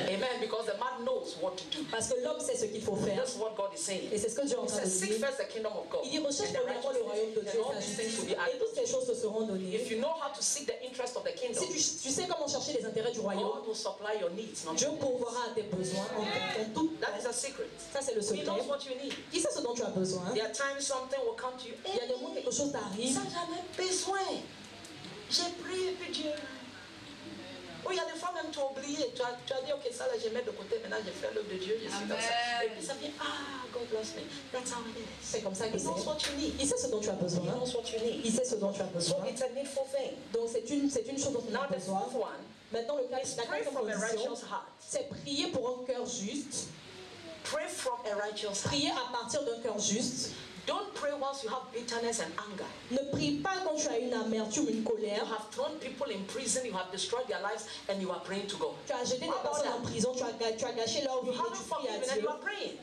Amen. Because the man knows what to do. Parce que l'homme sait ce qu'il faut faire. That's what God is saying. Et c'est ce que Dieu est en He train de says, seek dire. first the kingdom of God. Il dit, recherche and the premièrement le royaume de Dieu righteousness, and et all sa these things will justice. be Et added. toutes ces choses te seront données. If you know how to seek the interest of the kingdom, Si tu sais comment chercher les intérêts du royaume, God will supply your needs. Not Dieu your wants. pourvoira à tes besoins en tout. That is a secret. Ça, c'est le He secret. knows what you need. Qui sait ce dont tu as besoin? There are times something will come to you. Il y a des moments où quelque chose t'arrive. Ça, j'en ai besoin. J'ai prié, puis Dieu. Oh, il y a des fois même tu as oublié. Tu as dit, ok, ça là, je mets de côté. Maintenant, je fais l'œuvre de Dieu. Je suis comme ça. Et puis ça vient, God bless me. That's how it is. C'est comme ça que He knows c'est. what you need. Il sait ce dont tu as He besoin. knows what you need. Il sait ce dont tu as So besoin. it's a needful thing. Donc c'est une chose dont on Now a the besoin. fourth one Maintenant, is la pray quatrième from a condition, righteous heart. c'est prier pour un cœur juste. Pray from a righteous heart. Prier à partir d'un cœur juste. Don't pray whilst you have bitterness and anger. Ne prie pas quand tu as une amertume, une You colère. have thrown people in prison, you have destroyed their lives, and you are praying to God. Tu as jeté des personnes en prison, tu as gâché leur vie You et haven't tu pries à forgiven and Dieu. you are praying.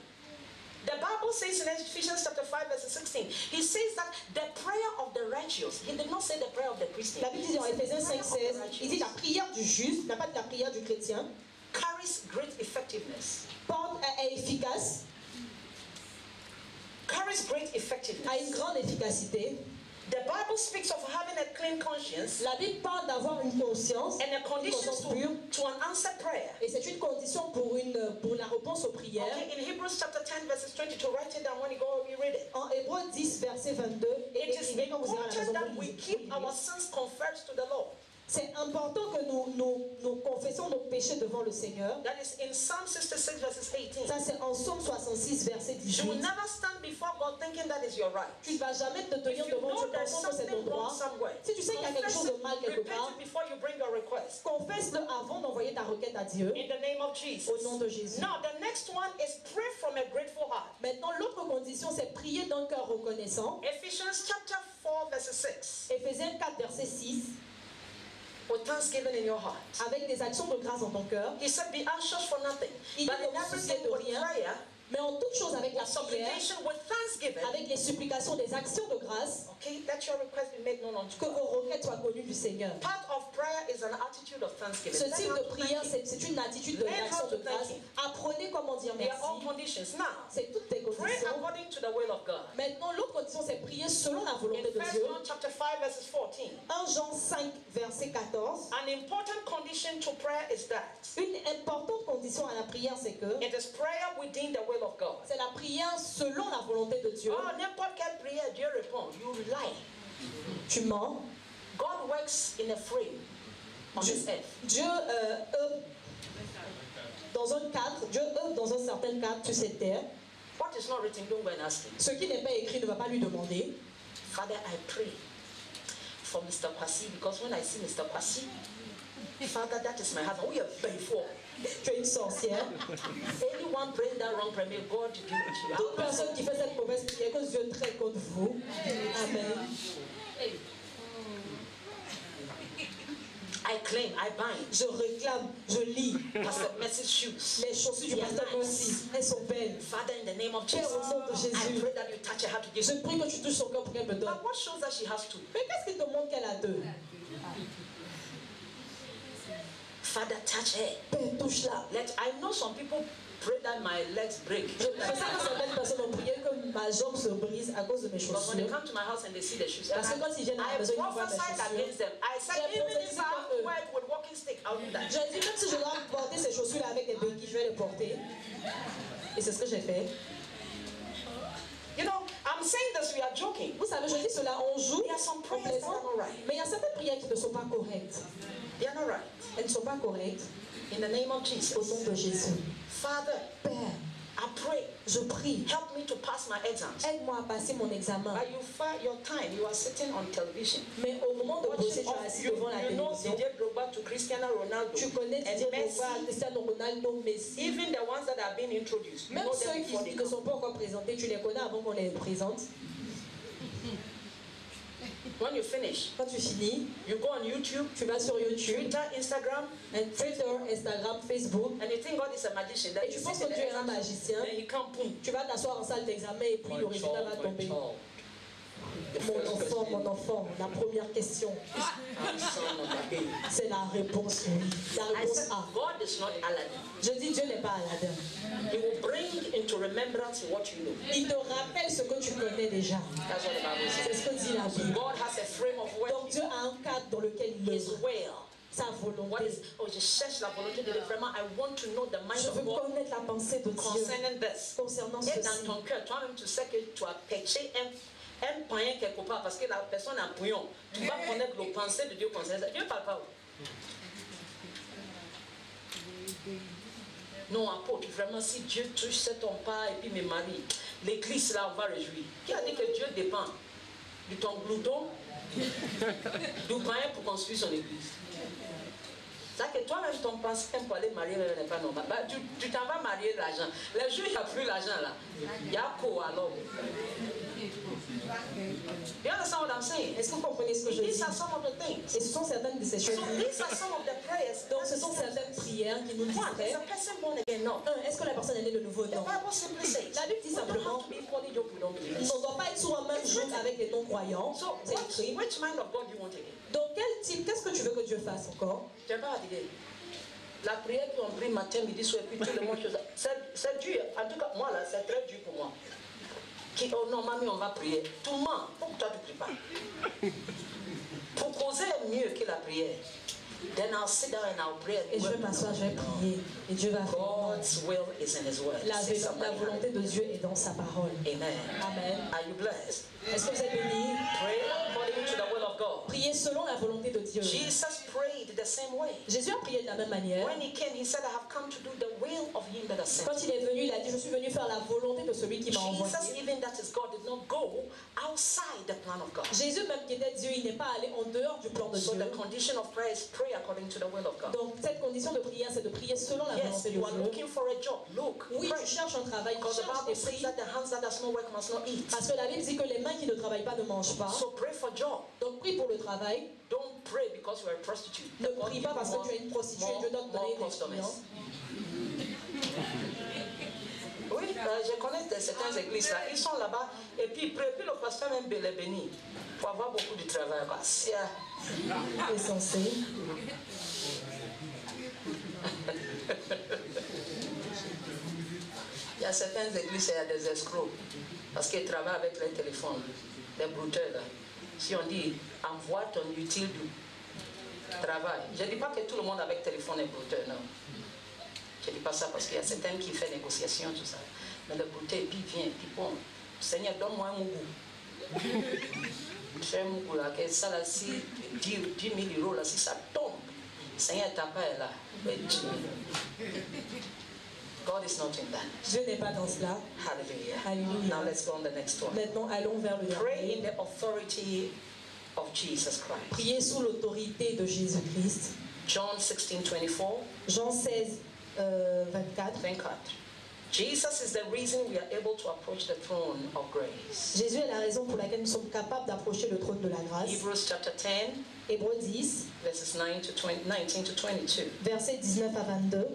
The Bible says in Ephesians chapter 5 verse 16, he says that the prayer of the righteous, he did not say the prayer of the Christian, La Bible dit dans Éphésiens 5,16, il dit la prière du juste, il n'a pas dit la prière du chrétien, carries great effectiveness. est efficace, Carries great a une effectiveness. grande efficacité. The Bible speaks of having a clean conscience La Bible parle d'avoir une conscience, and a condition pure, to an answered prayer. et c'est une condition pour la réponse aux prières. Okay, in Hebrews chapter 10 verses 22, write it down when you go, you read it. En Hébreux 10, verset 22, It is écrivez quand vous irez à la maison, important that vous we lisez. keep our sins confessed to the Lord. C'est important que nous confessons nos péchés devant le Seigneur. That is in Psalm 66 verses 18. Ça, c'est en Psaume 66, verset You will 18. never stand before God thinking that is your right. Tu ne vas jamais te tenir If you devant know Dieu there's pensant que c'est ton something wrong droit. somewhere, Si tu sais qu'il y a quelque chose de mal quelque repent part, it before you bring your request. confesse-le avant d'envoyer ta requête à Dieu. In the name of Jesus. Au nom de Jésus. Now the next one is pray from a grateful heart. Maintenant, l'autre condition, c'est prier d'un cœur reconnaissant. Ephesians chapter 4 verse 6. Éphésiens 4, verset 6. With thanksgiving in your heart. Avec des actions de grâce en ton cœur. He said, be anxious for nothing. Il But dit in ne vous souciez everything de with rien, prayer, mais en toute chose avec la with prière, supplication, with thanksgiving. avec les supplications, des actions de grâce, Okay, let your request be made known unto que God. vos requêtes soient connues du Seigneur. Part of prayer is an attitude of thanksgiving. Ce Learn type how de to prière, thank Him. c'est une attitude Learn how d'action to de thank grâce. Him. Apprenez comment dire They are all merci. conditions. Now, C'est toutes tes pray conditions. according to the will of God. Maintenant, l'autre condition, c'est prier selon la In volonté de 1 Dieu. John chapter 5 verses 14, 1 Jean 5, verset 14. an important condition to prayer is that Une importante condition à la prière, c'est que it is prayer within the will of God. c'est la prière selon la volonté de Dieu. Oh, n'importe quelle prière, Dieu répond. You lie. Tu mens. God works in a frame on this earth. Dieu œuvre dans un cadre, Dieu œuvre dans un certain cadre sur cette terre. What is not written, don't go and ask him. Ce qui n'est pas écrit ne va pas lui demander. Father, I pray for Mr. Kwasi because when I see Mr. Kwasi, Father, that is my husband. We are before. Tu es une sorcière. Anyone praying that wrong prayer, may God give it to you. Toute personne qui fait cette mauvaise prière, que Dieu traite contre vous. Amen. I claim, I bind. Je réclame, je lis. Pastor Mercy's shoes. Les chaussures du pasteur Mercy, elles sont belles. Father, in the name of Père, Jesus, au nom de I Jésus, pray that you touch her heart to give. je prie que tu touches son cœur pour qu'elle me donne. But what shows that she has two? Mais qu'est-ce qui te montre qu'elle a deux? Father, touch her. Père, touche-la. I know some people pray that my legs break. Je sais que certaines personnes ont prié que ma jambe se brise à cause de mes But when they chaussures. come to my house and they see the shoes, Parce que quand ils viennent à la maison, ils voient mes prophesied chaussures. against them. I said, J'ai even if I have to prophétisé wear it with walking stick, I'll do that. J'ai dit, même si je dois porter ces chaussures-là avec des béquilles, je vais les porter. Et c'est ce que j'ai fait. You know, I'm saying this, we are joking. Vous savez, je dis cela, on joue, There are some on prayers that plaisante, are not right. mais il y a certaines prières qui ne sont pas correctes. They are not right. Elles ne sont pas correctes. In the name of Au Jesus. nom de Jésus. Father, Père, I pray, je prie, help me to pass my exams. aide-moi à passer mon examen. But you find your time, you are sitting on television. Mais au moment de bosser, tu es assis devant la You know télévision. Didier Drogba to Cristiano Ronaldo. Tu connais Didier and Messi. Drogba, Cristiano Ronaldo, Messi. Even the ones that are being introduced. You Même know ceux them before they qui ne come. sont pas encore présentés, tu les connais avant qu'on les présente. When you finish, Quand tu finis, you go on YouTube, tu vas sur YouTube, Twitter, Instagram, Twitter, Instagram, Facebook, and you think God is a magician. That et you tu penses sit in que the Dieu est un exam, magicien. then he come, boom. Tu vas t'asseoir en salle d'examen et puis le résultat va tomber. Mon enfant, la première question, c'est la réponse oui. La I réponse said, A. God is not Aladdin. Je dis Dieu n'est pas Aladdin. He will bring into remembrance what you know. Il te rappelle ce que tu connais déjà. That's what the Bible C'est says. ce que dit la Bible. God has a frame of Donc work. Dieu a un cadre dans lequel il His œuvre. will. Sa What volonté. is? Oh, je cherche la volonté de Dieu. Vraiment, I want to know the mind Je of veux God connaître la pensée de Dieu concerning this. concernant Et ceci. dans ton cœur, toi-même, tu sais que tu as péché un païen quelque part parce que la personne a un bouillon. Tu vas connaître le pensée de Dieu concernant ça. Dieu ne parle pas. Non, apôtre, vraiment, si Dieu touche cet homme pas et puis me marie, l'église là, on va réjouir. Qui a dit que Dieu dépend de ton glouton, du païen pour construire son église? C'est-à-dire que toi-même, ton pense pour aller marier n'est pas normal. Bah, tu t'en vas marier l'argent. Les jours, il n'y a plus l'argent là. Il y a quoi alors? You understand what I'm saying? Est-ce que vous comprenez ce que je dis? These are some of the things. Et ce sont certaines de ces choses. So these are some of the prayers. Donc ce sont certaines prières qui nous One, is distraient. a person born again? No. Est-ce que la personne est née de nouveau? The Non. Bible simply says, La Bible dit we don't simplement, have to be equally yoked with unbelievers. on ne doit pas être sur un même jour avec les non-croyants. So, C'est écrit. which mind of God do you want again? Donc quel type, qu'est-ce que tu veux que Dieu fasse encore? Tu n'as pas à dire. La prière qu'on prie matin, midi, soir, et puis tout le monde chose. C'est dur. En tout cas, moi là, c'est très dur pour moi. oh non, mamie, on va prier. Tout le monde, pourquoi toi tu ne pries pas? Pour causer mieux que la prière. Then I'll sit down and I'll pray. Et je vais m'asseoir, je vais prier. Et Dieu va faire. God's will is in His word. La volonté de Dieu est dans sa parole. Amen. Amen. Are you blessed? Est-ce que vous êtes bénis? Pray according to the will of God. Priez selon la volonté de Dieu. Jesus prayed the same way. Jésus a prié de la même manière. When He came, He said, I have come to do the will of Him that has sent me. Quand il est venu, il a dit, je suis venu faire la volonté de celui qui m'a envoyé. Jesus, even that is God, did not go outside the plan of God. Jésus, même qui était Dieu, il n'est pas allé en dehors du plan de So Dieu. the condition of prayer is pray according to the will of God. Donc cette condition de prière, c'est de prier selon la Yes, volonté de you are Dieu. looking for a job. Look, Oui, pray. tu cherches un travail, tu Because the cherches Bible et says pries. that the hands that does not work must not eat. Parce que la Bible dit que les mains qui ne travaillent pas ne mangent pas. So pray for job. Donc prie pour le travail. Don't pray because you are a prostitute. Ne prie pas parce que tu es une prostituée et Dieu doit te donner des clients. Oui, je connais certaines églises là, ils sont là-bas et puis ils prient, puis le pasteur même les bénit pour avoir beaucoup de travail. C'est censé. Il y a certaines églises, il y a des escrocs parce qu'ils travaillent avec les téléphones, les brouteurs là. Si on dit envoie ton utile du travail, je ne dis pas que tout le monde avec téléphone est brouteur, non. Je ne dis pas ça parce qu'il y a certains qui font négociation, tout ça. Mais le brouteur, puis vient, puis bon, Seigneur, donne-moi un mougou. J'ai un mougou là, que ça là, si 10 000 euros là, si ça tombe, Seigneur, ta part est là. God is not in that. Dieu n'est pas dans cela. Hallelujah. Alléluia. Now let's go on the next one. Maintenant, allons vers le Pray in dernier. the authority of Jesus Christ. Priez sous l'autorité de Jésus-Christ. John 16:24. Jean 16, 24. Jesus is the reason we are able to approach the throne of grace. Jésus est la raison pour laquelle nous sommes capables d'approcher le trône de la grâce. Hebrews chapter 10, Hébreux 10, verses 19 to 22. versets 19 à 22.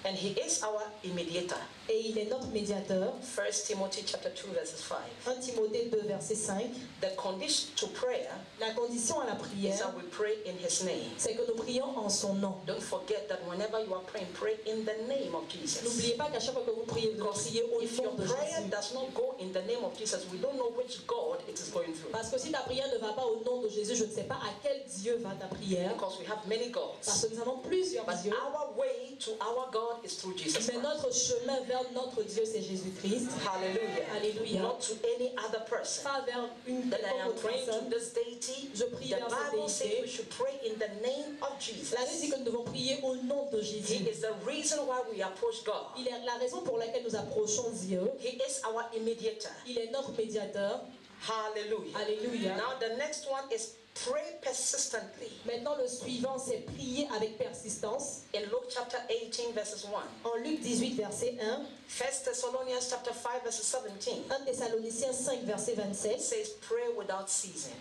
And he is our mediator. Et il est notre médiateur. 1 Timothy chapter 2, verses 5. 1 Timothée 2, verset 5. The condition to prayer La condition à la is prière, that we pray in his name. c'est que nous prions en son nom. Don't forget that whenever you are praying, pray in the name of Jesus. N'oubliez pas qu'à chaque fois que vous priez, vous Because priez au if nom your de prayer Jésus. does not go in the name of Jesus, we don't know which God it is going through. Parce que si ta prière ne va pas au nom de Jésus, je ne sais pas à quel Dieu va ta prière. Because we have many Parce gods. que nous avons plusieurs But dieux. our way to our God is through Jesus Mais Christ. notre chemin vers notre Dieu, c'est Jésus-Christ. Hallelujah. Alléluia. Not to any other person. Pas vers une That I am autre praying to personne. this deity. Je prie The vers cette Bible says we déité. should pray in the name of Jesus. La Bible dit que nous devons prier au nom de He Jésus. is the reason why we approach God. Il est la raison pour laquelle nous approchons Dieu. He is our mediator. Il est notre médiateur. Hallelujah. Alléluia. Now the next one is pray persistently. Maintenant, le suivant, c'est prier avec persistance. In Luke chapter 18 verses 1. En Luc 18, verset 1. 1 Thessalonians chapter 5 verses 17. 1 Thessaloniciens 5, verset It 27. says pray without ceasing.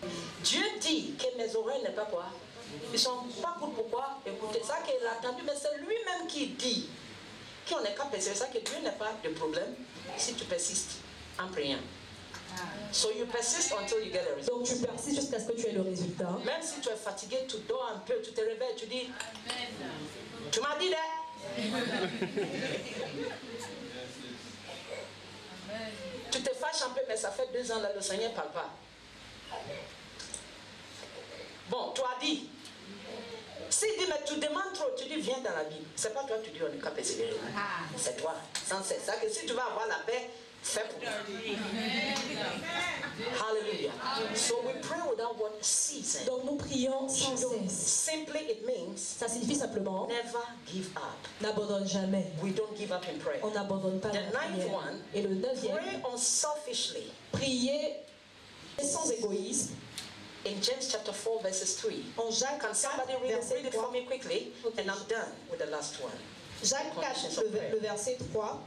Dieu dit que mes oreilles n'est pas quoi. Ils sont pas pour pourquoi écouter ça qu'il a entendu, mais c'est lui-même qui dit qu'on n'est qu'à persévérer, ça que Dieu n'a pas de problème si tu persistes en priant. So you persist until you get a result. Donc tu persistes jusqu'à ce que tu aies le résultat. Même si tu es fatigué, tu dors un peu, tu te réveilles, tu dis, tu m'as dit tu te fâches un peu, mais ça fait 2 ans là, le Seigneur ne parle pas. Bon, tu as dit. S'il dit, mais tu demandes trop, tu dis, viens dans la Bible. C'est pas toi, tu dis, on est qu'à persévérer. C'est toi, sans cesse. Ça que si tu vas avoir la paix, fais pour toi. Hallelujah. So we pray without what ceasing. Donc nous prions sans cesse. Simply it means Ça signifie simplement, never give up. n'abandonne jamais. We don't give up in prayer. On n'abandonne pas la The ninth prière. one, Et le neuvième, pray unselfishly. prier sans égoïsme. In James chapter 4 verses 3. En Jacques Can 4, somebody read verset it for 3. me quickly? Okay. And I'm done with the last one. Jacques 4, Conditions of prayer. le verset 3.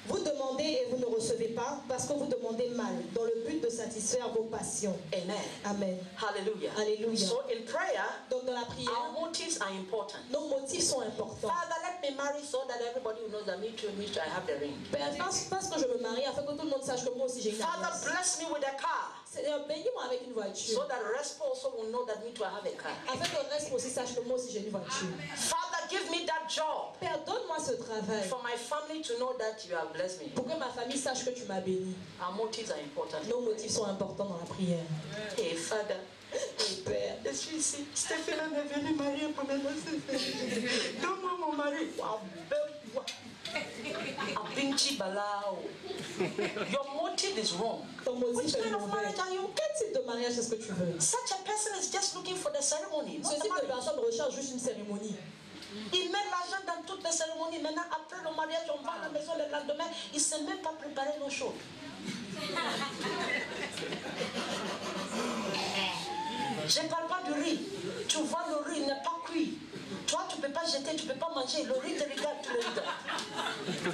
Vous demandez et vous ne recevez pas parce que vous demandez mal, dans le but de satisfaire vos passions. Amen. Amen. Hallelujah. Alléluia. So in prayer, Donc dans la prière, our motives are important. nos motifs sont importants. Father, let me marry so that everybody will know that me too, I have the ring. Père, parce que je me marie, afin que tout le monde sache que moi aussi j'ai une Father, alliance. bless me with a car Seigneur, bénis-moi avec une so voiture. that the rest also will know that me too, I have a car. Afin que le reste aussi sache que moi aussi j'ai une voiture. Father, give me that job Père, donne-moi ce travail. For my family to know that you have blessed me. Pour que ma famille sache que tu m'as béni. Our motives are important. Nos motifs sont importants dans la prière. Hey, Father. Et Père, Je suis ici. Stéphane est venu marier pour me laisser. Donne-moi mon mari. Your motive is wrong. ton motif Which est kind of marriage mauvais. are you? Quel type de mariage est-ce que tu veux? Such a person is just looking for the ceremony. Ce Not the type de marriage. personne recherche juste une cérémonie. Il met l'argent dans toutes les cérémonies. Maintenant, après le mariage, on va à la maison le lendemain. Il ne sait même pas préparer nos choses. Je ne parle pas du riz. Tu vois, le riz n'est pas cuit. Toi, tu ne peux pas jeter, tu ne peux pas manger. Le riz te regarde, tu le regardes.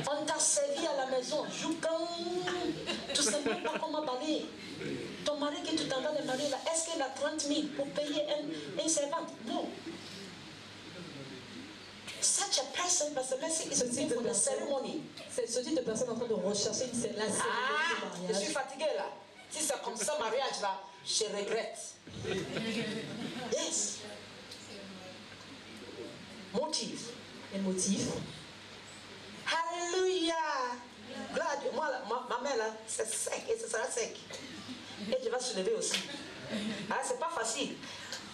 On t'a servi à la maison. Tu ne sais même pas comment balayer. Ton mari que tu t'en vas le marier là, est-ce qu'il a 30 000 pour payer une servante? Non. Such a person, parce que merci, is looking for the ceremony. C'est ce type de personne en train de rechercher la cérémonie Ah, de je suis mariage. fatiguée là. Si c'est comme ça, mariage là, je regrette. Yes. Motive. Les motifs. Alléluia. Gloire à Dieu. Moi, ma main là, c'est sec et ce sera sec. Et je vais se lever aussi. Ah, c'est pas facile.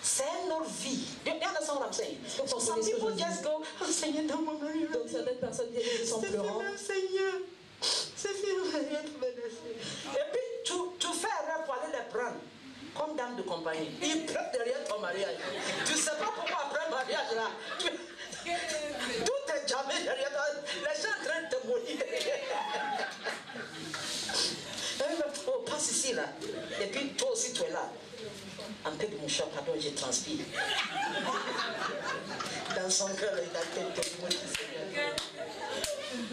C'est notre vie. You understand what I'm saying? So some people just go, oh Seigneur, dans mon mari. Donc certaines personnes viennent sans pleurant. Seigneur, c'est fini. Et puis tu fais erreur pour aller les prendre comme dame de compagnie. Ils prennent derrière ton mariage. Tu ne sais pas pourquoi après le mariage là. Tout est jamais derrière toi. Les gens sont en train de te mourir. Oh, passe ici là. Et puis toi aussi tu es là. Un peu de mon chat, pardon, je transpire. Dans son cœur, il a tête de mourir.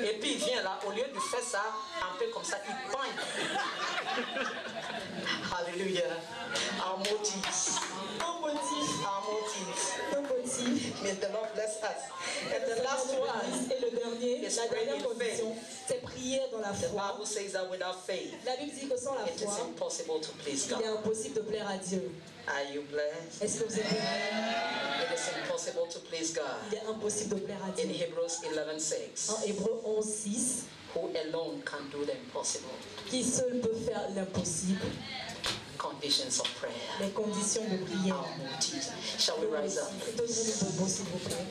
Et puis il vient là, au lieu de faire ça, un peu comme ça, il pointe. Alléluia. Our motives. Nos motifs. Our motives. Nos motifs. May the Lord bless us. And the last one. Et le dernier, is la praying dernière in faith. condition, c'est prier dans la The foi. Bible says that without faith, La Bible dit que sans la it is foi, impossible to please il est God. impossible de plaire à Dieu. Are you blessed? Est-ce que vous êtes bénis? It is impossible to please God. Il est impossible de plaire à In Dieu. Hebrews 11:6, En Hébreux 11:6, who alone can do the impossible? qui seul peut faire l'impossible? Conditions of prayer. Les conditions de prière. Our motives. Shall we rise up? Donnez-nous debout, s'il vous plaît.